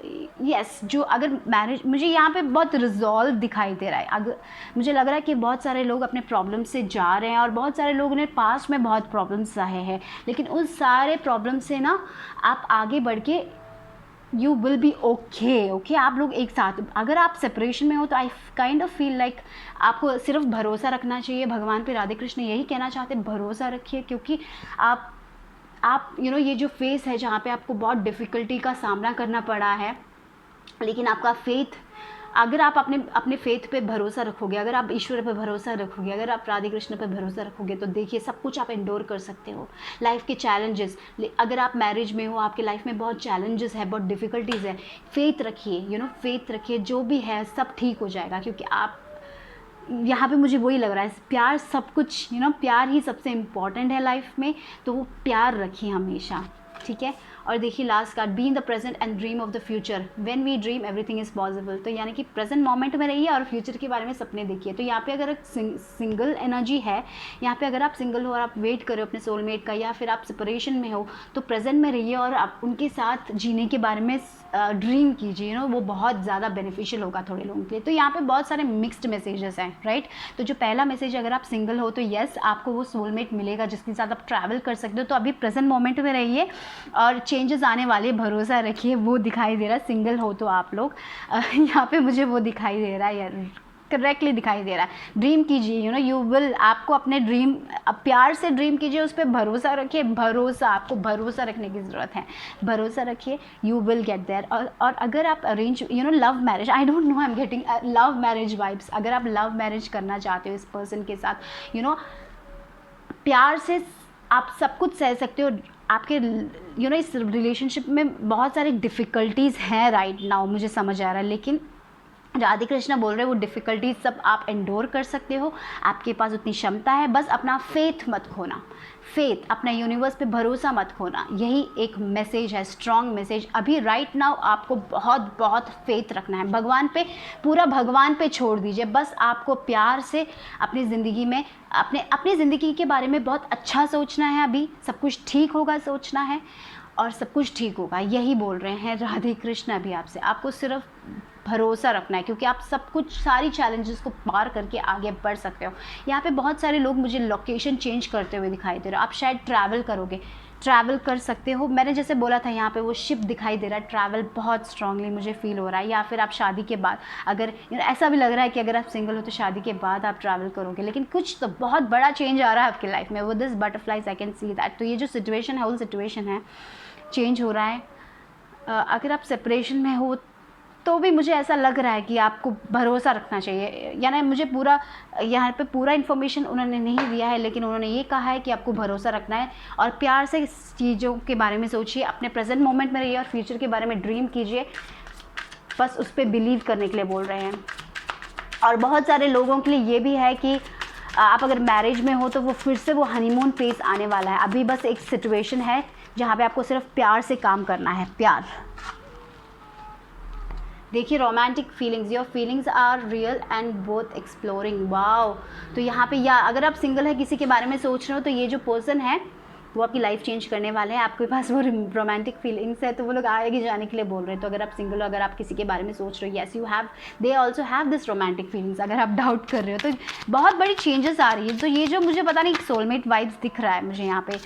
यस, जो अगर मैरिज, मुझे यहाँ पे बहुत रिजॉल्व दिखाई दे रहा है। अगर मुझे लग रहा है कि बहुत सारे लोग अपने प्रॉब्लम से जा रहे हैं, और बहुत सारे लोगों ने पास्ट में बहुत प्रॉब्लम्स सहे हैं, लेकिन उस सारे प्रॉब्लम से ना आप आगे बढ़ के यू विल बी ओके। आप लोग एक साथ, अगर आप सेपरेशन में हो तो I kind of feel like आपको सिर्फ भरोसा रखना चाहिए भगवान पे। राधे कृष्ण यही कहना चाहते हैं, भरोसा रखिए, क्योंकि आप यू नो ये जो फेस है जहाँ पे आपको बहुत डिफ़िकल्टी का सामना करना पड़ा है, लेकिन आपका फेथ अगर आप अपने फेथ पे भरोसा रखोगे, अगर आप ईश्वर पे भरोसा रखोगे, अगर आप राधे कृष्ण पे भरोसा रखोगे, तो देखिए सब कुछ आप एंडोर कर सकते हो। लाइफ के चैलेंजेस, अगर आप मैरिज में हो, आपके लाइफ में बहुत चैलेंजेस है, बहुत डिफ़िकल्टीज़ है, फेथ रखिए, फेथ रखिए, जो भी है सब ठीक हो जाएगा। क्योंकि आप यहाँ पे मुझे वही लग रहा है, प्यार सब कुछ, प्यार ही सबसे इम्पॉर्टेंट है लाइफ में, तो वो प्यार रखिए हमेशा, ठीक है। और देखिए last card, be in the present and dream of the future, when we dream everything is possible. तो यानी कि प्रेजेंट मोमेंट में रहिए और फ्यूचर के बारे में सपने देखिए। तो यहाँ पे अगर सिंगल एनर्जी है, यहाँ पे अगर आप सिंगल हो और आप वेट कर रहे हो अपने सोलमेट का, या फिर आप सेपरेशन में हो, तो प्रेजेंट में रहिए और आप उनके साथ जीने के बारे में ड्रीम कीजिए, वो बहुत ज़्यादा बेनिफिशियल होगा थोड़े लोगों के लिए। तो यहाँ पे बहुत सारे मिक्स्ड मैसेजेस हैं, राइट। तो जो पहला मैसेज, अगर आप सिंगल हो तो येस, आपको वो सोलमेट मिलेगा जिसके साथ आप ट्रैवल कर सकते हो। तो अभी प्रेजेंट मोमेंट में रहिए और चेंजेस आने वाले, भरोसा रखिए। वो दिखाई दे रहा है, सिंगल हो तो आप लोग यहाँ पे मुझे वो दिखाई दे रहा है यार, करेक्टली दिखाई दे रहा है। ड्रीम कीजिए, यू विल, आपको अपने ड्रीम, प्यार से ड्रीम कीजिए, उस पर भरोसा रखिए। भरोसा, आपको भरोसा रखने की ज़रूरत है, भरोसा रखिए, यू विल गेट देयर। और अगर आप arrange, love marriage, I don't know, I am getting love marriage vibes. अगर आप लव मैरिज करना चाहते हो इस पर्सन के साथ, प्यार से आप सब कुछ सह सकते हो। आपके इस रिलेशनशिप में बहुत सारी डिफ़िकल्टीज़ हैं राइट नाउ, मुझे समझ आ रहा है, लेकिन राधे कृष्ण बोल रहे हैं वो डिफ़िकल्टीज सब आप एंडोर कर सकते हो। आपके पास उतनी क्षमता है, बस अपना फेथ मत खोना, फेथ, अपना यूनिवर्स पे भरोसा मत खोना। यही एक मैसेज है, स्ट्रॉन्ग मैसेज। अभी राइट नाउ आपको बहुत बहुत फेथ रखना है भगवान पे, पूरा भगवान पे छोड़ दीजिए। बस आपको प्यार से अपनी ज़िंदगी में, अपनी ज़िंदगी के बारे में बहुत अच्छा सोचना है। अभी सब कुछ ठीक होगा सोचना है और सब कुछ ठीक होगा, यही बोल रहे हैं राधे कृष्ण अभी आपसे। आपको सिर्फ भरोसा रखना है, क्योंकि आप सब कुछ, सारी चैलेंजेस को पार करके आगे बढ़ सकते हो। यहाँ पे बहुत सारे लोग मुझे लोकेशन चेंज करते हुए दिखाई दे रहे हो। आप शायद ट्रैवल करोगे, ट्रैवल कर सकते हो। मैंने जैसे बोला था, यहाँ पे वो शिप दिखाई दे रहा है, ट्रैवल बहुत स्ट्रांगली मुझे फील हो रहा है। या फिर आप शादी के बाद, अगर ऐसा भी लग रहा है कि अगर आप सिंगल हो तो शादी के बाद आप ट्रैवल करोगे, लेकिन कुछ तो बहुत बड़ा चेंज आ रहा है आपकी लाइफ में। वो this butterflies I can see that. तो ये जो सिचुएशन है, वो सिचुएशन है, चेंज हो रहा है। अगर आप सेपरेशन में हो तो भी मुझे ऐसा लग रहा है कि आपको भरोसा रखना चाहिए। यानी मुझे पूरा, यहाँ पे पूरा इन्फॉर्मेशन उन्होंने नहीं दिया है, लेकिन उन्होंने ये कहा है कि आपको भरोसा रखना है और प्यार से इस चीज़ों के बारे में सोचिए, अपने प्रेजेंट मोमेंट में रहिए और फ्यूचर के बारे में ड्रीम कीजिए। बस उस पर बिलीव करने के लिए बोल रहे हैं। और बहुत सारे लोगों के लिए ये भी है कि आप अगर मैरिज में हो तो वो फिर से वो हनीमून फेज आने वाला है। अभी बस एक सिचुएशन है जहाँ पे आपको सिर्फ प्यार से काम करना है, प्यार। देखिए romantic feelings, your feelings are real and both exploring. Wow. तो यहाँ पे, या अगर आप सिंगल है, किसी के बारे में सोच रहे हो, तो ये जो पर्सन है वो आपकी लाइफ चेंज करने वाले हैं। आपके पास वो रोमांटिक फीलिंग्स है तो वो लोग आगे जाने के लिए बोल रहे हैं। तो अगर आप सिंगल हो, अगर आप किसी के बारे में सोच रहे हो, yes you have, they also have this romantic feelings. अगर आप डाउट कर रहे हो तो बहुत बड़ी चेंजेस आ रही है। तो ये जो मुझे पता नहीं सोलमेट वाइब्स दिख रहा है मुझे यहाँ पे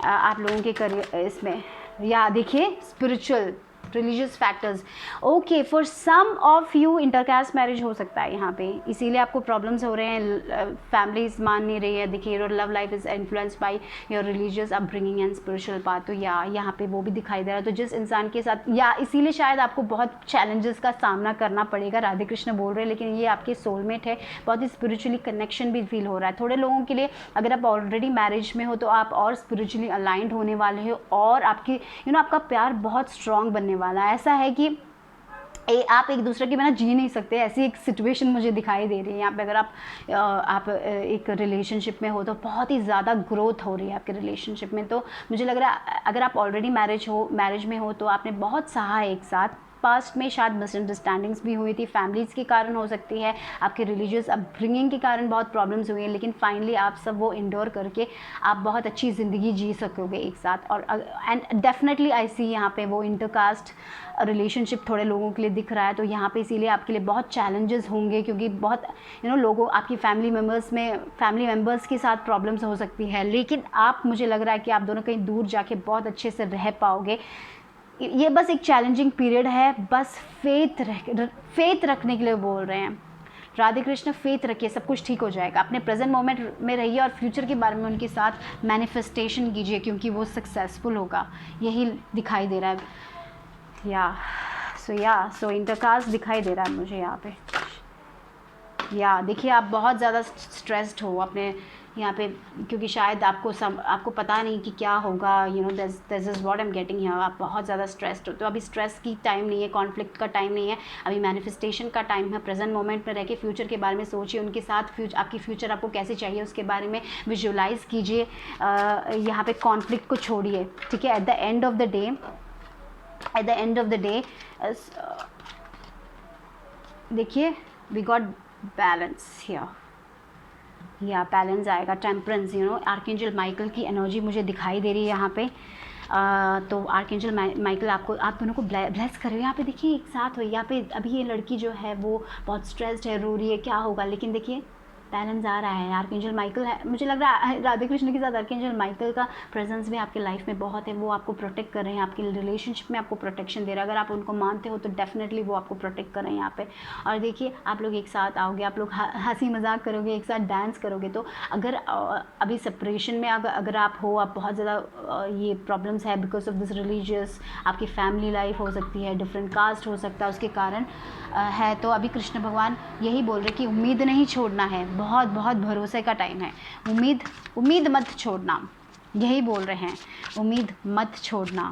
आप लोगों के करियर इसमें, या देखिए spiritual religious factors. Okay, for some of you intercaste marriage हो सकता है यहाँ पे, इसीलिए आपको प्रॉब्लम्स हो रहे हैं, फैमिलीज मान नहीं रही है। देखिए your love life is influenced by your religious upbringing and spiritual path. तो या यहाँ पे वो भी दिखाई दे रहा है। तो जिस इंसान के साथ, या इसीलिए शायद आपको बहुत चैलेंजेस का सामना करना पड़ेगा, राधे कृष्ण बोल रहे हैं, लेकिन ये आपके सोलमेट है। बहुत ही स्पिरिचुअली कनेक्शन भी फील हो रहा है थोड़े लोगों के लिए। अगर आप ऑलरेडी मैरिज में हो तो आप और स्पिरिचुअली अलाइंड होने वाले हो और आपकी आपका प्यार बहुत स्ट्रॉन्ग बनने वाला है। ऐसा है कि आप एक दूसरे के बिना जी नहीं सकते, ऐसी एक सिचुएशन मुझे दिखाई दे रही है यहाँ पे। अगर आप एक रिलेशनशिप में हो तो बहुत ही ज़्यादा ग्रोथ हो रही है आपके रिलेशनशिप में। तो मुझे लग रहा है अगर आप ऑलरेडी मैरिज में हो तो आपने बहुत सहा है एक साथ। पास्ट में शायद मिसअंडरस्टैंडिंग्स भी हुई थी, फैमिलीज़ के कारण हो सकती है, आपके रिलीजियस अपब्रिंगिंग के कारण बहुत प्रॉब्लम्स हुई हैं, लेकिन फाइनली आप सब वो इंडोर करके आप बहुत अच्छी ज़िंदगी जी सकोगे एक साथ। और एंड डेफिनेटली आई सी यहाँ पे वो इंटरकास्ट रिलेशनशिप थोड़े लोगों के लिए दिख रहा है। तो यहाँ पे इसीलिए आपके लिए बहुत चैलेंजेस होंगे, क्योंकि बहुत लोगों, आपकी फैमिली मेम्बर्स के साथ प्रॉब्लम्स हो सकती है, लेकिन आप, मुझे लग रहा है कि आप दोनों कहीं दूर जाके बहुत अच्छे से रह पाओगे। ये बस एक चैलेंजिंग पीरियड है, बस फेथ रखने के लिए बोल रहे हैं राधे कृष्ण। फेथ रखिए, सब कुछ ठीक हो जाएगा। अपने प्रेजेंट मोमेंट में रहिए और फ्यूचर के बारे में उनके साथ मैनिफेस्टेशन कीजिए, क्योंकि वो सक्सेसफुल होगा, यही दिखाई दे रहा है। या सो इंटरकास्ट दिखाई दे रहा है मुझे यहाँ पे। या देखिए आप बहुत ज़्यादा स्ट्रेस्ड हो अपने यहाँ पे, क्योंकि शायद आपको पता नहीं कि क्या होगा, you know this is what I am getting here. आप बहुत ज़्यादा स्ट्रेस्ड हो। तो अभी स्ट्रेस की टाइम नहीं है, कॉन्फ्लिक्ट का टाइम नहीं है, अभी मैनिफेस्टेशन का टाइम है। प्रेजेंट मोमेंट में रह के फ्यूचर के बारे में सोचिए, उनके साथ आपकी फ्यूचर आपको कैसे चाहिए उसके बारे में विजुअलाइज़ कीजिए। यहाँ पे कॉन्फ्लिक्ट को छोड़िए, ठीक है। At the end of the day देखिए वी गॉट बैलेंस हियर, या बैलेंस आएगा, temperance, you know. Archangel Michael की एनर्जी मुझे दिखाई दे रही है यहाँ पे। तो आर्कएंजल माइकल आप दोनों को ब्लेस कर रहे हो। यहाँ पे देखिए एक साथ हो। यहाँ पे अभी ये लड़की जो है वो बहुत स्ट्रेस्ड है, रो रही है, क्या होगा, लेकिन देखिए बैलेंस आ रहा है। आर्कएंजल माइकल है, मुझे लग रहा है राधे कृष्ण के साथ आर्कएंजल माइकल का प्रेजेंस भी आपके लाइफ में बहुत है। वो आपको प्रोटेक्ट कर रहे हैं, आपकी रिलेशनशिप में आपको प्रोटेक्शन दे रहा है। अगर आप उनको मानते हो तो डेफिनेटली वो आपको प्रोटेक्ट कर रहे हैं यहाँ पे। और देखिए आप लोग एक साथ आओगे, आप लोग हंसी मजाक करोगे, एक साथ डांस करोगे। तो अगर अभी सेपरेशन में अगर आप हो, आप बहुत ज़्यादा ये प्रॉब्लम्स है बिकॉज ऑफ दिस रिलीजियस, आपकी फैमिली लाइफ हो सकती है, डिफरेंट कास्ट हो सकता है, उसके कारण है। तो अभी कृष्ण भगवान यही बोल रहे कि उम्मीद नहीं छोड़ना है, बहुत बहुत भरोसे का टाइम है। उम्मीद मत छोड़ना, यही बोल रहे हैं, उम्मीद मत छोड़ना।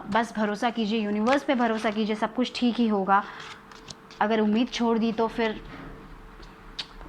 बस भरोसा कीजिए, यूनिवर्स पे भरोसा कीजिए, सब कुछ ठीक ही होगा। अगर उम्मीद छोड़ दी तो फिर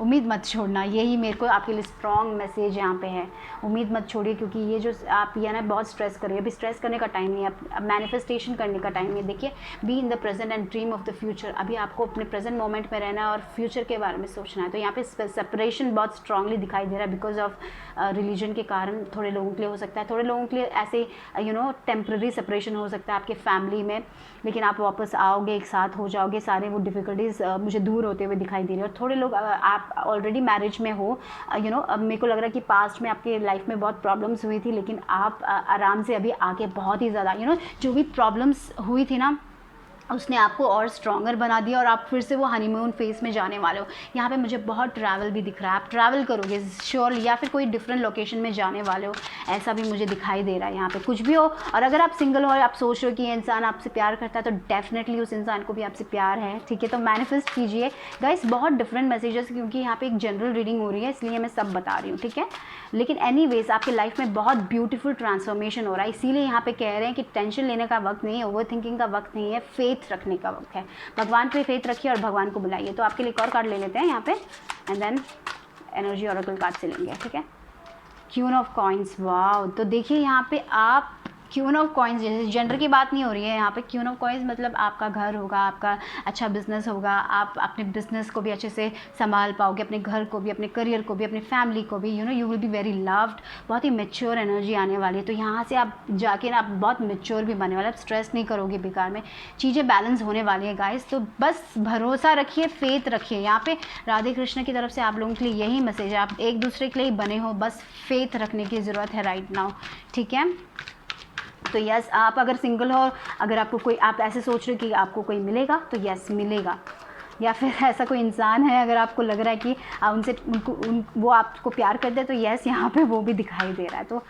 उम्मीद मत छोड़ना, यही मेरे को आपके लिए स्ट्रॉन्ग मैसेज यहाँ पे है। उम्मीद मत छोड़िए, क्योंकि ये जो आप ये ना बहुत स्ट्रेस कर रही है, अभी स्ट्रेस करने का टाइम नहीं है, अब मैनिफेस्टेशन करने का टाइम है। देखिए B in the present and dream of the future. अभी आपको अपने प्रेजेंट मोमेंट में रहना है और फ्यूचर के बारे में सोचना है। तो यहाँ पे सेपरेशन बहुत स्ट्रांगली दिखाई दे रहा है बिकॉज ऑफ रिलीजन के कारण। थोड़े लोगों के लिए हो सकता है, थोड़े लोगों के लिए ऐसे यू नो टेम्प्रेरी सेपरेशन हो सकता है आपके फैमिली में, लेकिन आप वापस आओगे, एक साथ हो जाओगे। सारे वो डिफ़िकल्टीज़ मुझे दूर होते हुए दिखाई दे रही है। और थोड़े लोग आप ऑलरेडी मैरिज में हो, यू नो, अब मेरे को लग रहा है कि पास्ट में आपके लाइफ में बहुत प्रॉब्लम्स हुई थी, लेकिन आप आराम से अभी आके बहुत ही ज़्यादा, यू नो, जो भी प्रॉब्लम्स हुई थी ना उसने आपको और स्ट्रॉन्गर बना दिया और आप फिर से वो हनीमून फेस में जाने वाले हो। यहाँ पे मुझे बहुत ट्रैवल भी दिख रहा है, आप ट्रैवल करोगे श्योर, या फिर कोई डिफरेंट लोकेशन में जाने वाले हो, ऐसा भी मुझे दिखाई दे रहा है। यहाँ पे कुछ भी हो, और अगर आप सिंगल हो और आप सोच रहे हो कि ये इंसान आपसे प्यार करता है तो डेफिनेटली उस इंसान को भी आपसे प्यार है, ठीक है। तो मैनिफेस्ट कीजिए गाइस, बहुत डिफरेंट मैसेजेस, क्योंकि यहाँ पे एक जनरल रीडिंग हो रही है इसलिए मैं सब बता रही हूँ, ठीक है। लेकिन एनीवेज आपकी लाइफ में बहुत ब्यूटीफुल ट्रांसफॉर्मेशन हो रहा है, इसीलिए यहाँ पे कह रहे हैं कि टेंशन लेने का वक्त नहीं है, ओवर थिंकिंग का वक्त नहीं है, फेथ रखने का वक्त है। भगवान पे फेथ रखिए और भगवान को बुलाइए। तो आपके लिए एक और कार्ड ले लेते हैं यहाँ पे, and then energy oracle card से लेंगे, ठीक है। Queen of coins, wow. तो देखिए यहाँ पे आप क्वीन ऑफ कॉइन्स, जैसे जेंडर की बात नहीं हो रही है यहाँ पे। क्वीन ऑफ कॉइन्स मतलब आपका घर होगा, आपका अच्छा बिजनेस होगा, आप अपने बिजनेस को भी अच्छे से संभाल पाओगे, अपने घर को भी, अपने करियर को भी, अपनी फैमिली को भी, you know, you will be very loved. बहुत ही मेच्योर एनर्जी आने वाली है। तो यहाँ से आप जाके ना आप बहुत मेच्योर भी बनने वाले, आप स्ट्रेस नहीं करोगे बेकार में, चीज़ें बैलेंस होने वाली है गाइस। तो बस भरोसा रखिए, फेथ रखिए। यहाँ पे राधे कृष्ण की तरफ से आप लोगों के लिए यही मैसेज है, आप एक दूसरे के लिए बने हो, बस फेथ रखने की ज़रूरत है राइट नाउ, ठीक है। तो यस, आप अगर सिंगल हो, अगर आपको कोई, आप ऐसे सोच रहे हो कि आपको कोई मिलेगा, तो यस मिलेगा। या फिर ऐसा कोई इंसान है अगर आपको लग रहा है कि उनसे वो आपको प्यार करते हैं, तो यस यहाँ पे वो भी दिखाई दे रहा है। तो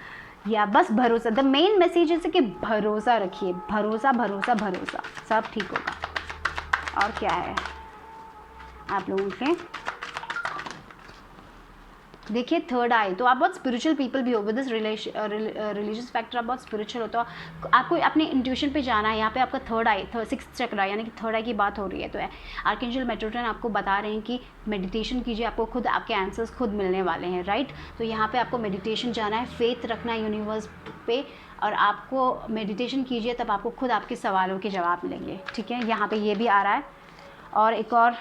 या बस भरोसा, द मेन मैसेज है कि भरोसा रखिए, भरोसा भरोसा भरोसा, सब ठीक होगा। और क्या है आप लोगों के, देखिए थर्ड आई, तो आप बहुत स्पिरिचुअल पीपल भी हो विद दिस रिलीजियस फैक्टर, आप बहुत स्पिरिचुअल हो। तो आपको अपने इंट्यूशन पे जाना है। यहाँ पे आपका थर्ड आई, सिक्स्थ चक्र, यानी कि थर्ड आई की बात हो रही है। तो आर्कएंजल मेट्रोटन आपको बता रहे हैं कि मेडिटेशन कीजिए, आपको खुद आपके आंसर्स खुद मिलने वाले हैं, राइट। तो यहाँ पे आपको मेडिटेशन जाना है, फेथ रखना है यूनिवर्स पे, और आपको मेडिटेशन कीजिए, तब आपको खुद आपके सवालों के जवाब मिलेंगे, ठीक है। यहाँ पे ये भी आ रहा है। और एक और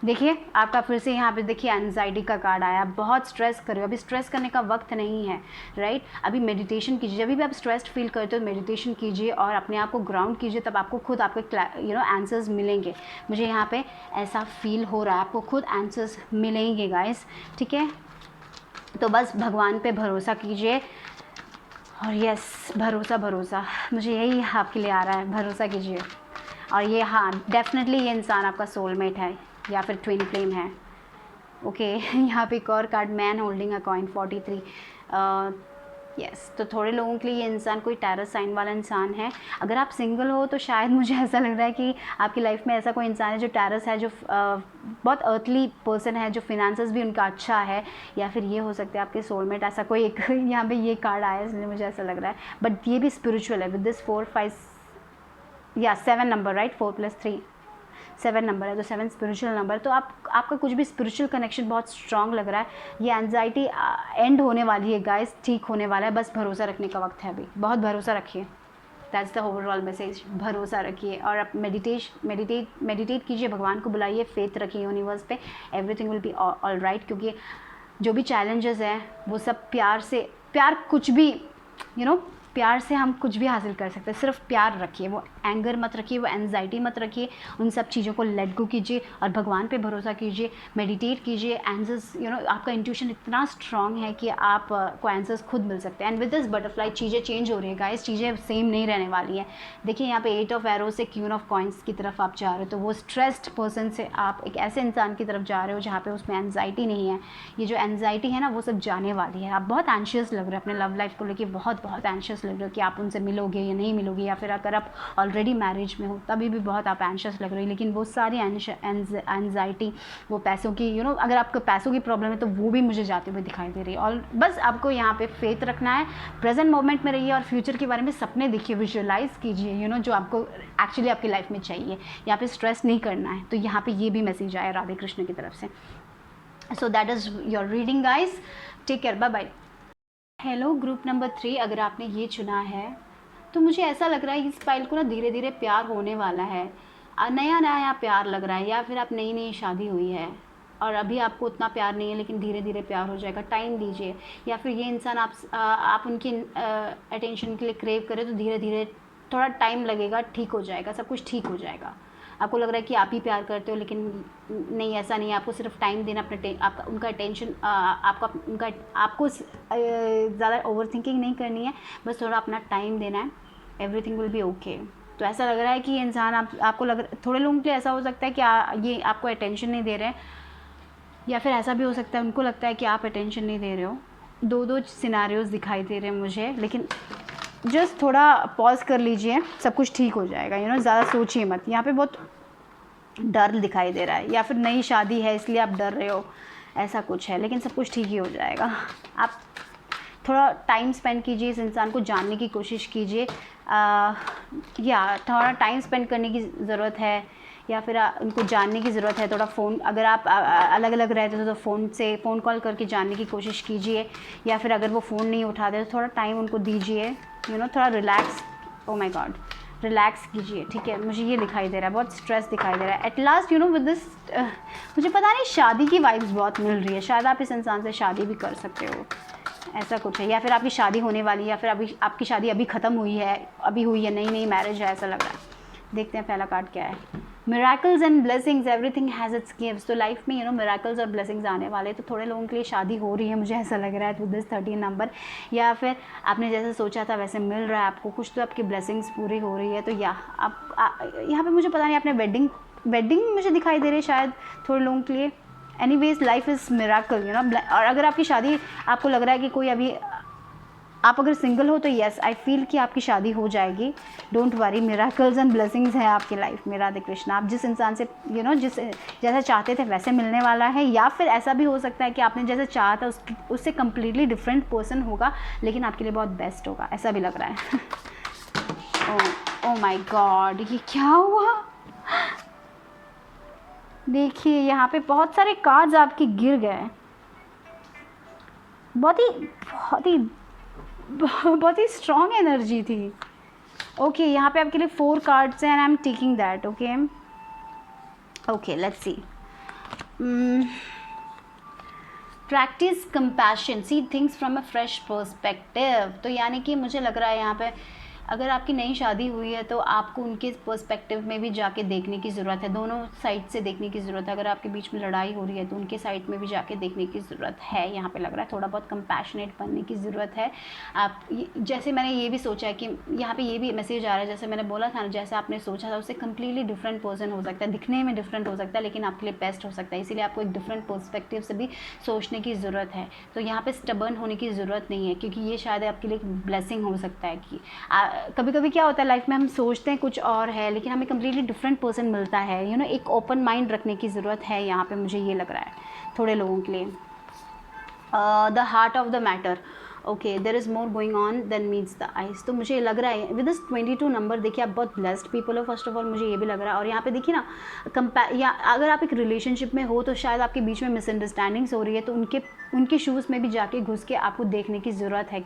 देखिए आपका फिर से यहाँ पे देखिए एंजाइटी का कार्ड आया, बहुत स्ट्रेस कर रहे हो, अभी स्ट्रेस करने का वक्त नहीं है, राइट। अभी मेडिटेशन कीजिए, जब भी आप स्ट्रेस्ड फील करते हो मेडिटेशन कीजिए और अपने आप को ग्राउंड कीजिए, तब आपको खुद आपके यू नो आंसर्स मिलेंगे। मुझे यहाँ पे ऐसा फील हो रहा है, आपको खुद आंसर्स मिलेंगे गाइस, ठीक है। तो बस भगवान पे भरोसा कीजिए, और यस भरोसा भरोसा, मुझे यही आपके लिए आ रहा है, भरोसा कीजिए। और ये हाँ डेफिनेटली ये इंसान आपका सोलमेट है या फिर ट्विन फ्लेम है, ओके। यहाँ पे एक और card, man holding a coin 43। Yes तो थोड़े लोगों के लिए ये इंसान कोई टैरर साइन वाला इंसान है। अगर आप सिंगल हो तो शायद मुझे ऐसा लग रहा है कि आपकी लाइफ में ऐसा कोई इंसान है जो टैरस है, जो बहुत अर्थली पर्सन है, जो फिनेंसेस भी उनका अच्छा है, या फिर ये हो सकता है आपके सोलमेट, ऐसा कोई एक यहाँ पे ये कार्ड आया इसलिए मुझे ऐसा लग रहा है। बट ये भी स्पिरिचुअल है विद दिस 4 5 या 7 नंबर, राइट, 4 + 3 7 नंबर है, तो 7 स्पिरिचुअल नंबर। तो आपका कुछ भी स्पिरिचुअल कनेक्शन बहुत स्ट्रांग लग रहा है। ये एंजाइटी एंड होने वाली है गाइस, ठीक होने वाला है, बस भरोसा रखने का वक्त है अभी, बहुत भरोसा रखिए। दैट्स द ओवरऑल मैसेज, भरोसा रखिए और आप मेडिटेट कीजिए, भगवान को बुलाइए, फेथ रखिए यूनिवर्स पे, everything will be all right. क्योंकि जो भी चैलेंजेस हैं वो सब प्यार से, प्यार कुछ भी प्यार से हम कुछ भी हासिल कर सकते हैं। सिर्फ प्यार रखिए, वो एंगर मत रखिए, वो एंजाइटी मत रखिए, उन सब चीज़ों को लेट गो कीजिए और भगवान पे भरोसा कीजिए, मेडिटेट कीजिए। आंसर्स आपका इंट्यूशन इतना स्ट्रांग है कि आप को आंसर्स खुद मिल सकते हैं। एंड विद दिस बटरफ्लाई चीज़ें चेंज हो रही है गाइस, चीज़ें सेम नहीं रहने वाली हैं। देखिए यहाँ पे 8 ऑफ एरो से क्वीन ऑफ कॉइन्स की तरफ आप जा रहे हो, तो वो स्ट्रेस्ड पर्सन से आप एक ऐसे इंसान की तरफ जा रहे हो जहाँ पे उसमें एंजाइटी नहीं है। ये जो एंजाइटी है ना वो सब जाने वाली है। आप बहुत एंशियस लग रहे हो अपने लव लाइफ को लेकर, बहुत एंशियस लग रहे हो कि आप उनसे मिलोगे या नहीं मिलोगे, या फिर अगर आप ऑलरेडी मैरिज में हो तभी भी बहुत आप एंशियस लग रहे हो। लेकिन वो सारी एंजाइटी, वो पैसों की अगर आपको पैसों की प्रॉब्लम है तो वो भी मुझे जाते हुए दिखाई दे रही है। और बस आपको यहाँ पे फेथ रखना है, प्रेजेंट मोमेंट में रहिए और फ्यूचर के बारे में सपने देखिए, विजुअलाइज कीजिए जो आपको एक्चुअली आपकी लाइफ में चाहिए। यहाँ पे स्ट्रेस नहीं करना है। तो यहाँ पे ये भी मैसेज आया राधे कृष्ण की तरफ से। So that is your reading guys, take care, bye bye. Hello group number 3, अगर आपने ये चुना है तो मुझे ऐसा लग रहा है इस फाइल को ना धीरे धीरे प्यार होने वाला है, नया नया प्यार लग रहा है, या फिर आप नई नई शादी हुई है और अभी आपको उतना प्यार नहीं है लेकिन धीरे धीरे प्यार हो जाएगा, टाइम दीजिए। या फिर ये इंसान आप उनकी अटेंशन के लिए क्रेव करें तो धीरे धीरे थोड़ा टाइम लगेगा, ठीक हो जाएगा, सब कुछ ठीक हो जाएगा। आपको लग रहा है कि आप ही प्यार करते हो लेकिन नहीं, ऐसा नहीं है। आपको सिर्फ टाइम देना, आपका उनका अटेंशन, आपको ज़्यादा ओवर थिंकिंग नहीं करनी है, बस थोड़ा अपना टाइम देना है, एवरीथिंग विल बी ओके। तो ऐसा लग रहा है कि ये इंसान आपको थोड़े लोगों के लिए ऐसा हो सकता है कि ये आपको अटेंशन नहीं दे रहे हैं, या फिर ऐसा भी हो सकता है उनको लगता है कि आप अटेंशन नहीं दे रहे हो। दो सिनारियोज दिखाई दे रहे हैं मुझे, लेकिन जस्ट थोड़ा पॉज कर लीजिए, सब कुछ ठीक हो जाएगा। ज़्यादा सोचिए मत। यहाँ पे बहुत डर दिखाई दे रहा है, या फिर नई शादी है इसलिए आप डर रहे हो, ऐसा कुछ है, लेकिन सब कुछ ठीक ही हो जाएगा। आप थोड़ा टाइम स्पेंड कीजिए, इस इंसान को जानने की कोशिश कीजिए, या थोड़ा टाइम स्पेंड करने की ज़रूरत है, या फिर उनको जानने की ज़रूरत है। थोड़ा फ़ोन, अगर आप अलग अलग रहते हो तो फ़ोन कॉल करके जानने की कोशिश कीजिए, या फिर अगर वो फ़ोन नहीं उठाते तो थोड़ा टाइम उनको दीजिए, थोड़ा relax, oh my God, relax कीजिए, ठीक है। मुझे ये दिखाई दे रहा है, बहुत स्ट्रेस दिखाई दे रहा है। एट लास्ट विद दिस मुझे पता नहीं, शादी की वाइब्स बहुत मिल रही है, शायद आप इस इंसान से शादी भी कर सकते हो, ऐसा कुछ है। या फिर आपकी शादी होने वाली है, या फिर अभी आपकी शादी अभी ख़त्म हुई है, नई मैरिज है, ऐसा लग रहा है। देखते हैं पहला कार्ड क्या है। Miracles and blessings, everything has its gifts. तो लाइफ में मिराकल्स और ब्लेसिंग्स आने वाले, तो थोड़े लोगों के लिए शादी हो रही है, मुझे ऐसा लग रहा है विद दिस 13 नंबर। या फिर आपने जैसे सोचा था वैसे मिल रहा है आपको कुछ, तो आपकी ब्लेसिंग्स पूरी हो रही है। तो यहाँ पे मुझे पता नहीं, आपने वेडिंग मुझे दिखाई दे रही है शायद थोड़े लोगों के लिए। एनीवेज लाइफ इज़ मिराकल, और अगर आपकी शादी, आपको लग रहा है कि कोई अभी, आप अगर सिंगल हो तो येस आई फील कि आपकी शादी हो जाएगी। Don't worry, miracles and blessings हैं आपकी लाइफ में। राधे कृष्ण। आप जिस इंसान से जैसा चाहते थे वैसे मिलने वाला है, या फिर ऐसा भी हो सकता है कि आपने जैसे चाहा था उससे कम्प्लीटली डिफरेंट पर्सन होगा, लेकिन आपके लिए बहुत बेस्ट होगा, ऐसा भी लग रहा है। ओ माय गॉड, ये क्या हुआ? देखिए यहाँ पे बहुत सारे कार्ड्स आपके गिर गए, बहुत ही स्ट्रॉन्ग एनर्जी थी। ओके, यहाँ पे आपके लिए 4 कार्ड्स हैं and I am taking that. Okay, let's see. Practice compassion, see things from a fresh perspective. तो यानी कि मुझे लग रहा है यहाँ पे अगर आपकी नई शादी हुई है तो आपको उनके पर्सपेक्टिव में भी जाके देखने की ज़रूरत है, दोनों साइड से देखने की ज़रूरत है। अगर आपके बीच में लड़ाई हो रही है तो उनके साइड में भी जाके देखने की ज़रूरत है। यहाँ पे लग रहा है थोड़ा बहुत कंपैशनेट बनने की ज़रूरत है। आप जैसे मैंने ये भी सोचा है कि यहाँ पे ये भी मैसेज आ रहा है, जैसे मैंने बोला था ना, जैसे आपने सोचा था उससे कम्प्लीटली डिफरेंट पर्सन हो सकता है, दिखने में डिफरेंट हो सकता है लेकिन आपके लिए बेस्ट हो सकता है। इसीलिए आपको एक डिफरेंट पर्सपेक्टिव से भी सोचने की ज़रूरत है। तो यहाँ पे स्टबर्न होने की ज़रूरत नहीं है, क्योंकि ये शायद आपके लिए एक ब्लेसिंग हो सकता है कि कभी कभी क्या होता है लाइफ में, हम सोचते हैं कुछ और है लेकिन हमें कम्प्लीटली डिफरेंट पर्सन मिलता है। एक ओपन माइंड रखने की ज़रूरत है यहाँ पे, मुझे ये लग रहा है थोड़े लोगों के लिए। The heart of the matter, okay, there is more going on than meets the eyes. तो मुझे लग रहा है विद दिस 22 नंबर, देखिए आप बहुत ब्लेस्ड पीपल हो फर्स्ट ऑफ ऑल, मुझे ये भी लग रहा है। और यहाँ पे देखिए ना, या अगर आप एक रिलेशनशिप में हो तो शायद आपके बीच में मिसअंडरस्टैंडिंग्स हो रही है, तो उनके शूज़ में भी जाके घुस के आपको देखने की ज़रूरत है,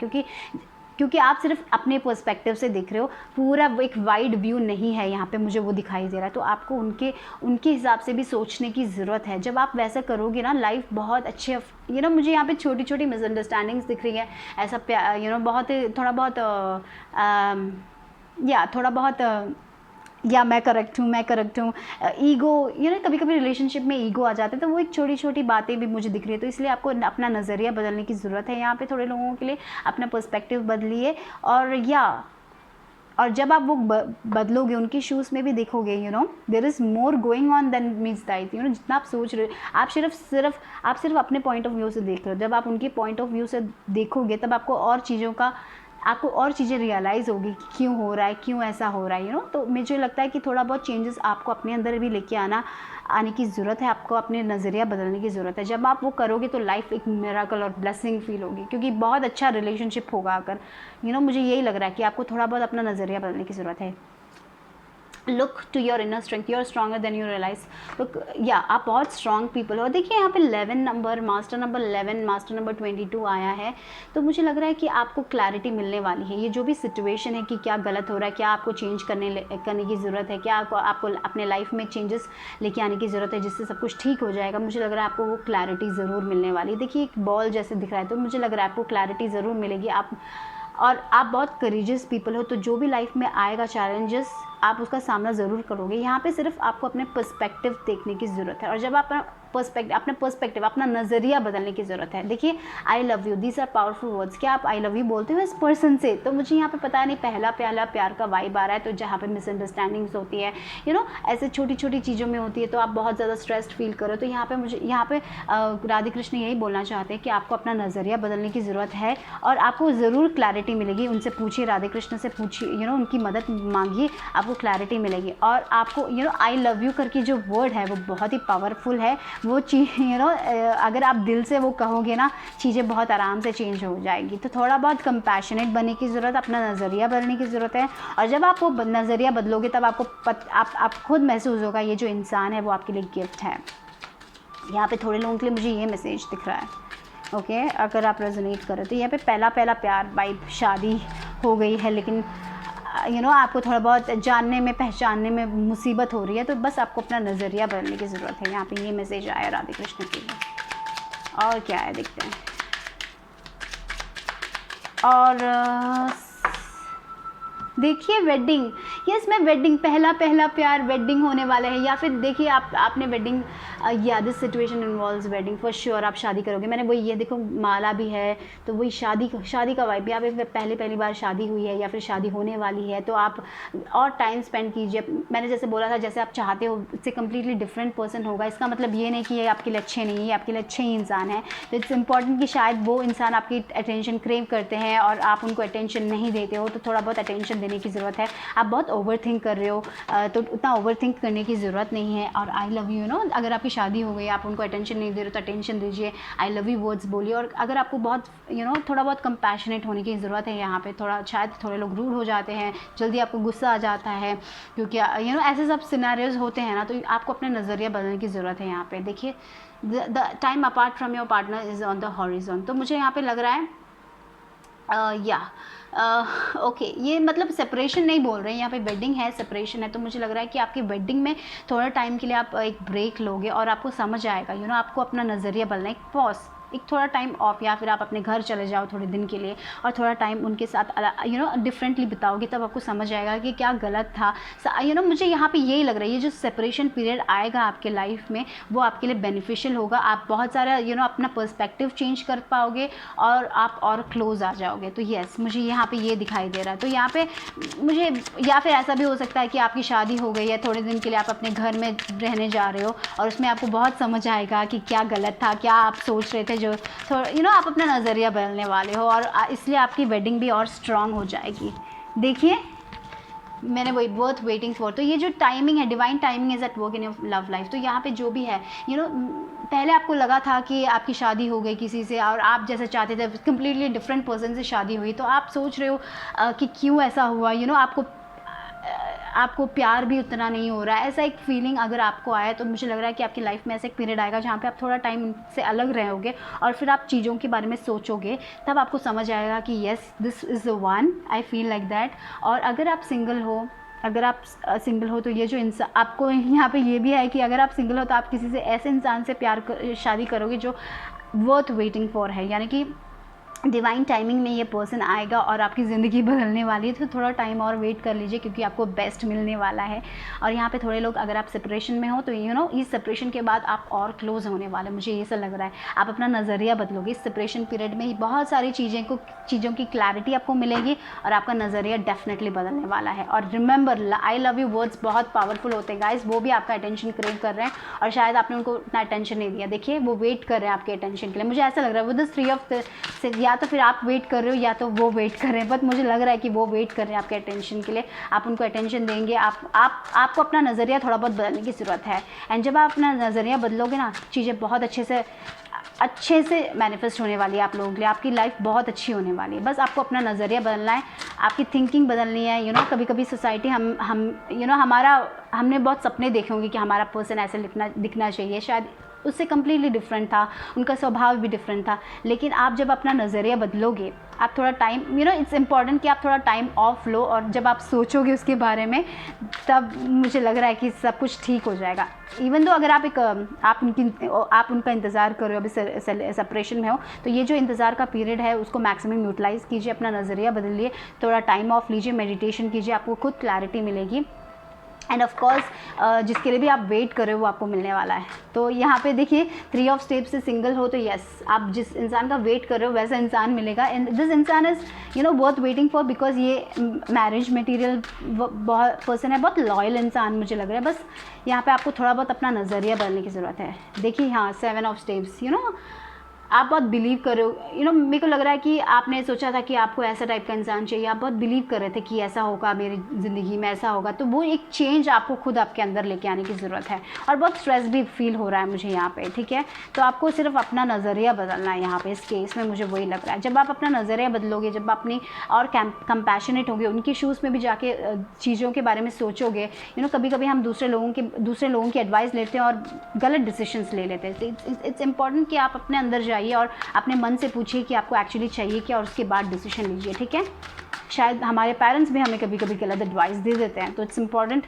क्योंकि आप सिर्फ अपने पर्सपेक्टिव से देख रहे हो, पूरा एक वाइड व्यू नहीं है यहाँ पे, मुझे वो दिखाई दे रहा है। तो आपको उनके हिसाब से भी सोचने की ज़रूरत है। जब आप वैसा करोगे ना, लाइफ बहुत अच्छे, मुझे यहाँ पे छोटी छोटी मिसअंडरस्टैंडिंग्स दिख रही है, ऐसा बहुत थोड़ा बहुत थोड़ा बहुत या मैं करेक्ट हूँ, ईगो, कभी कभी रिलेशनशिप में ईगो आ जाता है, तो वो एक छोटी छोटी बातें भी मुझे दिख रही है। तो इसलिए आपको अपना नज़रिया बदलने की ज़रूरत है यहाँ पे, थोड़े लोगों के लिए अपना पर्सपेक्टिव बदलिए। और जब आप वो बदलोगे, उनके शूज़ में भी देखोगे, there is more going on than means that, जितना आप सोच रहे हो, आप सिर्फ अपने पॉइंट ऑफ व्यू से देख रहे हो। जब आप उनके पॉइंट ऑफ व्यू से देखोगे तब आपको और चीज़ें रियलाइज़ होगी कि क्यों हो रहा है, क्यों ऐसा हो रहा है। तो मुझे लगता है कि थोड़ा बहुत चेंजेस आपको अपने अंदर भी लेके आने की ज़रूरत है, आपको अपने नज़रिया बदलने की ज़रूरत है। जब आप वो करोगे तो लाइफ एक मिरेकल और ब्लेसिंग फील होगी, क्योंकि बहुत अच्छा रिलेशनशिप होगा अगर मुझे यही लग रहा है कि आपको थोड़ा बहुत अपना नज़रिया बदलने की ज़रूरत है। Look to your inner strength, you are stronger than you realise. Look, आप बहुत स्ट्रॉन्ग पीपल हो। देखिए यहाँ पे 11 number, master number 11, master number 22 आया है, तो मुझे लग रहा है कि आपको क्लैरिटी मिलने वाली है। ये जो भी सिचुएशन है कि क्या गलत हो रहा है, क्या आपको चेंज करने की ज़रूरत है, क्या आपको अपने लाइफ में चेंजेस लेके आने की ज़रूरत है जिससे सब कुछ ठीक हो जाएगा, मुझे लग रहा है आपको वो क्लैरिटी ज़रूर मिलने वाली है। देखिए एक बॉल जैसे दिख रहा है, तो मुझे लग रहा है आपको क्लैरिटी ज़रूर मिलेगी। आप बहुत करेजियस पीपल हो, तो जो भी लाइफ में आएगा चैलेंजेस, आप उसका सामना ज़रूर करोगे। यहाँ पे सिर्फ आपको अपने पर्सपेक्टिव देखने की ज़रूरत है, और जब आप अपना पर्सपेक्टिव, अपना नज़रिया बदलने की ज़रूरत है। देखिए I love you, these are powerful words. क्या आप आई लव यू बोलते हो इस पर्सन से? तो मुझे यहाँ पे पता नहीं, पहला प्यार का वाइब आ रहा है, तो जहाँ पे मिसअंडरस्टैंडिंग्स होती है, ऐसे छोटी छोटी चीज़ों में होती है, तो आप बहुत ज़्यादा स्ट्रेस्ड फील करो। तो यहाँ पे राधे कृष्ण यही बोलना चाहते हैं कि आपको अपना नज़रिया बदलने की ज़रूरत है, और आपको ज़रूर क्लैरिटी मिलेगी। उनसे पूछिए, राधे कृष्ण से पूछिए, उनकी मदद मांगिए, आपको क्लैरिटी मिलेगी। और आपको आई लव यू करके जो वर्ड है वो बहुत ही पावरफुल है। वो चीज़ अगर आप दिल से वो कहोगे ना, चीज़ें बहुत आराम से चेंज हो जाएगी। तो थोड़ा बहुत कंपैशनेट बनने की ज़रूरत, अपना नज़रिया बदलने की ज़रूरत है। और जब आप वो नज़रिया बदलोगे तब आपको आप खुद महसूस होगा ये जो इंसान है वो आपके लिए गिफ्ट है। यहाँ पे थोड़े लोगों के लिए मुझे ये मैसेज दिख रहा है, ओके, अगर आप रेजोनेट करें तो यहाँ पे पहला प्यार वाइब, शादी हो गई है, लेकिन आपको थोड़ा बहुत जानने में पहचानने में मुसीबत हो रही है, तो बस आपको अपना नज़रिया बदलने की ज़रूरत है। यहाँ पे ये मैसेज आया राधे कृष्ण के लिए। और क्या है देखते हैं। और देखिए वेडिंग, यस, मैं वेडिंग, पहला प्यार, वेडिंग होने वाला है। या फिर देखिए आपने वेडिंग, या this situation involves wedding, for sure आप शादी करोगे। मैंने वही, ये देखो माला भी है, तो वही शादी का वाइब। यहाँ पे पहली बार शादी हुई है या फिर शादी होने वाली है, तो आप और टाइम स्पेंड कीजिए। मैंने जैसे बोला था, जैसे आप चाहते हो इससे कम्प्लीटली डिफरेंट पर्सन होगा। इसका मतलब ये नहीं कि ये आपके लिए अच्छे नहीं है, आपके लिए अच्छे ही इंसान है। तो इट्स इंपॉर्टेंट कि शायद वो इंसान आपकी अटेंशन क्रेव करते हैं और आप उनको अटेंशन नहीं देते हो, तो थोड़ा बहुत अटेंशन देने की ज़रूरत है। आप बहुत ओवर थिंक कर रहे हो, तो उतना ओवर थिंक करने की ज़रूरत नहीं है। और आई लव यू, अगर आपकी शादी हो गई, आप उनको अटेंशन नहीं दे रहे हो, तो अटेंशन दीजिए, आई लव यू वर्ड्स बोलिए। और अगर आपको बहुत थोड़ा बहुत कंपैशनेट होने की ज़रूरत है, यहाँ पे शायद थोड़े लोग रूड हो जाते हैं, जल्दी आपको गुस्सा आ जाता है, क्योंकि ऐसे सब सिनेरियोज होते हैं ना, तो आपको अपना नज़रिया बदलने की ज़रूरत है। यहाँ पे देखिए, the time apart from your partner is on the horizon. तो मुझे यहाँ पे लग रहा है ओके, ये मतलब सेपरेशन नहीं बोल रहे हैं, यहाँ पे वेडिंग है, सेपरेशन है। तो मुझे लग रहा है कि आपकी वेडिंग में थोड़ा टाइम के लिए आप एक ब्रेक लोगे और आपको समझ आएगा, आपको अपना नज़रिया बदलना, एक पॉज, एक थोड़ा टाइम ऑफ, या फिर आप अपने घर चले जाओ थोड़े दिन के लिए और थोड़ा टाइम उनके साथ डिफरेंटली बिताओगे, तब आपको समझ आएगा कि क्या गलत था। मुझे यहाँ पे यही लग रहा है, ये जो सेपरेशन पीरियड आएगा आपके लाइफ में वो आपके लिए बेनिफिशियल होगा। आप बहुत सारा अपना पर्सपेक्टिव चेंज कर पाओगे और आप और क्लोज आ जाओगे। तो यस, मुझे यहाँ पे ये दिखाई दे रहा है। तो यहाँ पे मुझे, या फिर ऐसा भी हो सकता है कि आपकी शादी हो गई है, थोड़े दिन के लिए आप अपने घर में रहने जा रहे हो और उसमें आपको बहुत समझ आएगा कि क्या गलत था, क्या आप सोच रहे थे, जो थोड़ा आप अपना नज़रिया बदलने वाले हो और इसलिए आपकी वेडिंग भी और स्ट्रांग हो जाएगी। देखिए मैंने वही वर्थ वेटिंग फॉर। तो ये जो टाइमिंग है, divine timing is at work in your love life. तो यहाँ पे जो भी है पहले आपको लगा था कि आपकी शादी हो गई किसी से और आप जैसे चाहते थे कम्प्लीटली डिफरेंट पर्सन से शादी हुई, तो आप सोच रहे हो कि क्यों ऐसा हुआ। आपको प्यार भी उतना नहीं हो रहा है, ऐसा एक फीलिंग अगर आपको आया तो मुझे लग रहा है कि आपकी लाइफ में ऐसा एक पीरियड आएगा जहाँ पे आप थोड़ा टाइम से अलग रहोगे और फिर आप चीज़ों के बारे में सोचोगे, तब आपको समझ आएगा कि yes this is the one, I feel like that. और अगर आप सिंगल हो तो ये जो इंसान, आपको यहाँ पे ये भी है कि अगर आप सिंगल हो तो आप किसी से ऐसे इंसान से शादी करोगे जो वर्थ वेटिंग फॉर है, यानी कि डिवाइन टाइमिंग में ये पर्सन आएगा और आपकी ज़िंदगी बदलने वाली है। तो थोड़ा टाइम और वेट कर लीजिए क्योंकि आपको बेस्ट मिलने वाला है। और यहाँ पे थोड़े लोग अगर आप सेपरेशन में हो तो इस सेपरेशन के बाद आप और क्लोज होने वाले, मुझे ये सा लग रहा है। आप अपना नज़रिया बदलोगे इस सेपरेशन पीरियड में ही, बहुत सारी चीज़ों की क्लैरिटी आपको मिलेगी और आपका नज़रिया डेफिनेटली बदलने वाला है। और remember, I love you words बहुत पावरफुल होते हैं गाइज, वो भी आपका अटेंशन क्रेव कर रहे हैं और शायद आपने उनको इतना अटेंशन नहीं दिया। देखिए वो वेट कर रहे हैं आपके अटेंशन के लिए, मुझे ऐसा लग रहा है। वो द थ्री ऑफ या तो फिर आप वेट कर रहे हो या तो वो वेट कर रहे हैं, बट मुझे लग रहा है कि वो वेट कर रहे हैं आपके अटेंशन के लिए। आप उनको अटेंशन देंगे, आपको अपना नज़रिया थोड़ा बहुत बदलने की ज़रूरत है। एंड जब आप अपना नज़रिया बदलोगे ना, चीज़ें बहुत अच्छे से मैनिफेस्ट होने वाली है आप लोगों के लिए। आपकी लाइफ बहुत अच्छी होने वाली है। बस आपको अपना नज़रिया बदलना है, आपकी थिंकिंग बदलनी है। कभी कभी सोसाइटी हमने बहुत सपने देखे होंगे कि हमारा पर्सन ऐसे दिखना चाहिए, शायद उससे कम्प्लीटली डिफरेंट था, उनका स्वभाव भी डिफरेंट था। लेकिन आप जब अपना नज़रिया बदलोगे, आप थोड़ा टाइम इट्स इम्पॉर्टेंट कि आप थोड़ा टाइम ऑफ लो और जब आप सोचोगे उसके बारे में, तब मुझे लग रहा है कि सब कुछ ठीक हो जाएगा। इवन तो अगर आप उनका इंतज़ार करो, अभी सेपरेशन में हो, तो ये जो इंतज़ार का पीरियड है उसको मैक्सिमम यूटिलाइज़ कीजिए, अपना नज़रिया बदलिए, थोड़ा टाइम ऑफ लीजिए, मेडिटेशन कीजिए, आपको खुद क्लैरिटी मिलेगी। एंड ऑफ कोर्स जिसके लिए भी आप वेट कर रहे हो वो आपको मिलने वाला है। तो यहाँ पे देखिए 3 ऑफ स्टेप्स से सिंगल हो तो यस, आप जिस इंसान का वेट कर रहे हो वैसा इंसान मिलेगा। एंड दिस इंसान is worth waiting for, because ये मैरिज मटेरियल बहुत पर्सन है, बहुत लॉयल इंसान मुझे लग रहा है। बस यहाँ पे आपको थोड़ा बहुत अपना नज़रिया बदलने की ज़रूरत है। देखिए हाँ, 7 ऑफ स्टेप्स, आप बहुत बिलीव कर रहे हो। मेरे को लग रहा है कि आपने सोचा था कि आपको ऐसा टाइप का इंसान चाहिए, आप बहुत बिलीव कर रहे थे कि ऐसा होगा मेरी ज़िंदगी में, ऐसा होगा। तो वो एक चेंज आपको खुद आपके अंदर लेके आने की ज़रूरत है। और बहुत स्ट्रेस भी फील हो रहा है मुझे यहाँ पे, ठीक है। तो आपको सिर्फ अपना नज़रिया बदलना है यहाँ पे, इस केस में मुझे वही लग रहा है। जब आप अपना नज़रिया बदलोगे, जब आप अपनी और कंपैशनेट होगे, उनके शूज़ में भी जाके चीज़ों के बारे में सोचोगे। कभी कभी हम दूसरे लोगों की एडवाइस लेते हैं और गलत डिसीजंस ले लेते हैं। इट्स इम्पॉर्टेंट कि आप अपने अंदर जाइए और अपने मन से पूछिए कि आपको एक्चुअली चाहिए क्या, और उसके बाद डिसीजन लीजिए, ठीक है। शायद हमारे पेरेंट्स भी हमें कभी कभी गलत एडवाइस दे देते हैं, तो इट्स इम्पॉर्टेंट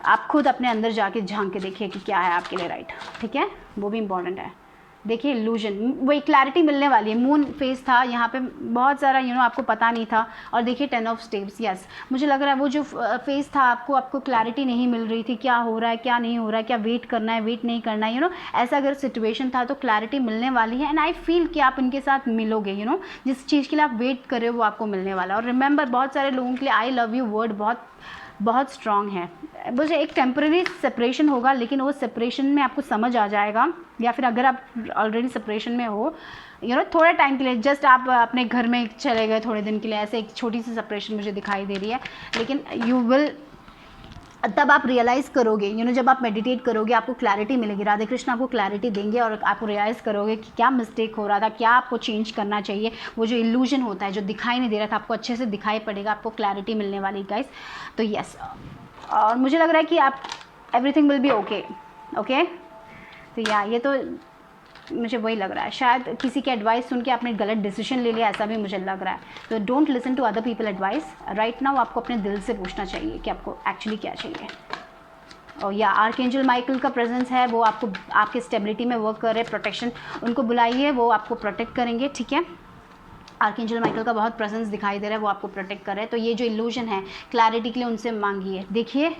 आप खुद अपने अंदर जाके झांक के देखिए कि क्या है आपके लिए राइट, ठीक है। वो भी इम्पॉर्टेंट है। देखिए इल्यूजन, वही क्लैरिटी मिलने वाली है। मून फेस था यहाँ पे, बहुत सारा आपको पता नहीं था। और देखिए 10 ऑफ स्टेप्स, यस मुझे लग रहा है वो जो फेस था आपको क्लैरिटी नहीं मिल रही थी, क्या हो रहा है क्या नहीं हो रहा है, क्या वेट करना है वेट नहीं करना है, ऐसा अगर सिचुएशन था तो क्लैरिटी मिलने वाली है। एंड आई फील कि आप इनके साथ मिलोगे, जिस चीज़ के लिए आप वेट कर रहे हो वो आपको मिलने वाला है। और रिमेंबर, बहुत सारे लोगों के लिए आई लव यू वर्ड बहुत स्ट्रॉन्ग है। मुझे एक टेम्परेरी सेपरेशन होगा, लेकिन वो सेपरेशन में आपको समझ आ जाएगा, या फिर अगर आप ऑलरेडी सेपरेशन में हो, थोड़े टाइम के लिए जस्ट आप अपने घर में चले गए थोड़े दिन के लिए, ऐसे एक छोटी सी सेपरेशन मुझे दिखाई दे रही है। लेकिन यू विल, तब आप रियलाइज़ करोगे, जब आप मेडिटेट करोगे आपको क्लैरिटी मिलेगी, राधे कृष्ण आपको क्लैरिटी देंगे और आपको रियलाइज़ करोगे कि क्या मिस्टेक हो रहा था, क्या आपको चेंज करना चाहिए। वो जो इल्यूजन होता है, जो दिखाई नहीं दे रहा था, आपको अच्छे से दिखाई पड़ेगा, आपको क्लैरिटी मिलने वाली गाइस। तो यस, और मुझे लग रहा है कि आप एवरीथिंग विल बी ओके। तो ये तो मुझे वही लग रहा है। शायद किसी की एडवाइस सुन के आपने गलत डिसीजन ले लिया, ऐसा भी मुझे लग रहा है। तो don't listen to other people advice, right now आपको अपने दिल से पूछना चाहिए कि आपको एक्चुअली क्या चाहिए। और या आर्कएंजल माइकल का प्रेजेंस है, वो आपको आपके स्टेबिलिटी में वर्क कर रहे हैं, प्रोटेक्शन, उनको बुलाइए, वो आपको प्रोटेक्ट करेंगे, ठीक है। आर्कएंजल माइकल का बहुत प्रेजेंस दिखाई दे रहा है, वो आपको प्रोटेक्ट कर रहे हैं। तो ये जो इल्यूजन है क्लैरिटी के लिए उनसे मांगिए। देखिए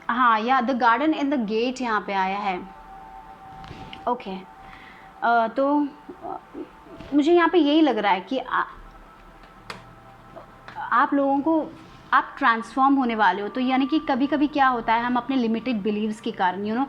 हाँ, या the garden in the gate यहाँ पे आया है। ओके तो मुझे यहाँ पे यही लग रहा है कि आप लोगों को आप ट्रांसफॉर्म होने वाले हो। तो यानी कि कभी कभी क्या होता है, हम अपने लिमिटेड बिलीव्स के कारण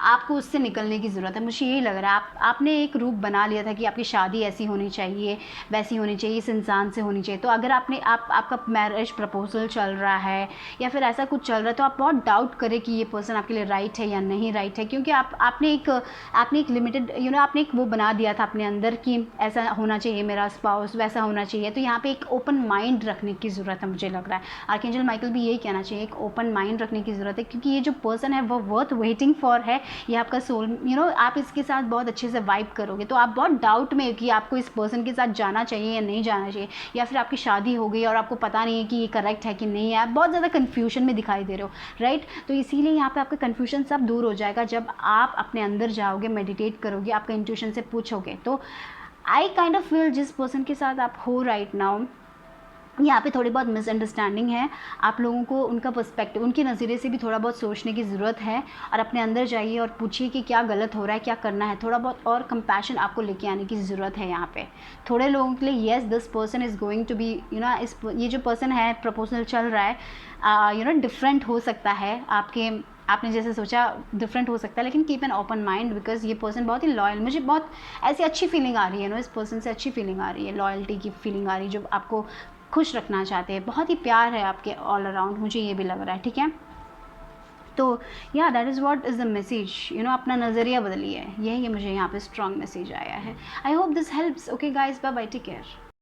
आपको उससे निकलने की ज़रूरत है। मुझे यही लग रहा है आपने एक रूप बना लिया था कि आपकी शादी ऐसी होनी चाहिए, वैसी होनी चाहिए, इस इंसान से होनी चाहिए। तो अगर आपका मैरिज प्रपोजल चल रहा है या फिर ऐसा कुछ चल रहा है, तो आप बहुत डाउट करें कि ये पर्सन आपके लिए राइट है या नहीं राइट है, क्योंकि आपने एक लिमिटेड आपने एक वो बना दिया था अपने अंदर कि ऐसा होना चाहिए मेरा स्पाउस, वैसा होना चाहिए। तो यहाँ पे एक ओपन माइंड रखने की ज़रूरत है, मुझे लग रहा है। आर्कएंजल माइकल भी यही कहना चाहिए, एक ओपन माइंड रखने की ज़रूरत है, क्योंकि ये जो पर्सन है वो वर्थ वेटिंग फॉर है। ये आपका सोल, आप इसके साथ बहुत अच्छे से वाइब करोगे। तो आप बहुत डाउट में कि आपको इस पर्सन के साथ जाना चाहिए या नहीं जाना चाहिए, या फिर आपकी शादी हो गई और आपको पता नहीं है कि ये करेक्ट है कि नहीं है। आप बहुत ज़्यादा कन्फ्यूजन में दिखाई दे रहे हो, राइट। तो इसीलिए यहाँ पर आपका कन्फ्यूजन सब दूर हो जाएगा जब आप अपने अंदर जाओगे, मेडिटेट करोगे, आपका इंट्यूशन से पूछोगे। तो आई काइंड ऑफ फील जिस पर्सन के साथ आप हो राइट नाउ, यहाँ पे थोड़ी बहुत मिसअंडरस्टैंडिंग है। आप लोगों को उनका पर्सपेक्टिव, उनके नज़रिए से भी थोड़ा बहुत सोचने की ज़रूरत है, और अपने अंदर जाइए और पूछिए कि क्या गलत हो रहा है, क्या करना है। थोड़ा बहुत और कंपैशन आपको लेके आने की ज़रूरत है यहाँ पे थोड़े लोगों के लिए। Yes, this person is going to be ये जो पर्सन है, प्रपोजल चल रहा है, डिफरेंट हो सकता है, आपने जैसे सोचा डिफरेंट हो सकता है, लेकिन keep an open mind, because ये पर्सन बहुत ही लॉयल, मुझे बहुत ऐसी अच्छी फीलिंग आ रही है इस पर्सन से, अच्छी फीलिंग आ रही है, लॉयल्टी की फीलिंग आ रही है, जो आपको खुश रखना चाहते हैं, बहुत ही प्यार है आपके ऑल अराउंड, मुझे ये भी लग रहा है, ठीक है। तो या that is what is the message, अपना नज़रिया बदलिए, यही मुझे यहाँ पे स्ट्रॉन्ग मैसेज आया है। I hope this helps. Okay guys, bye bye, take care.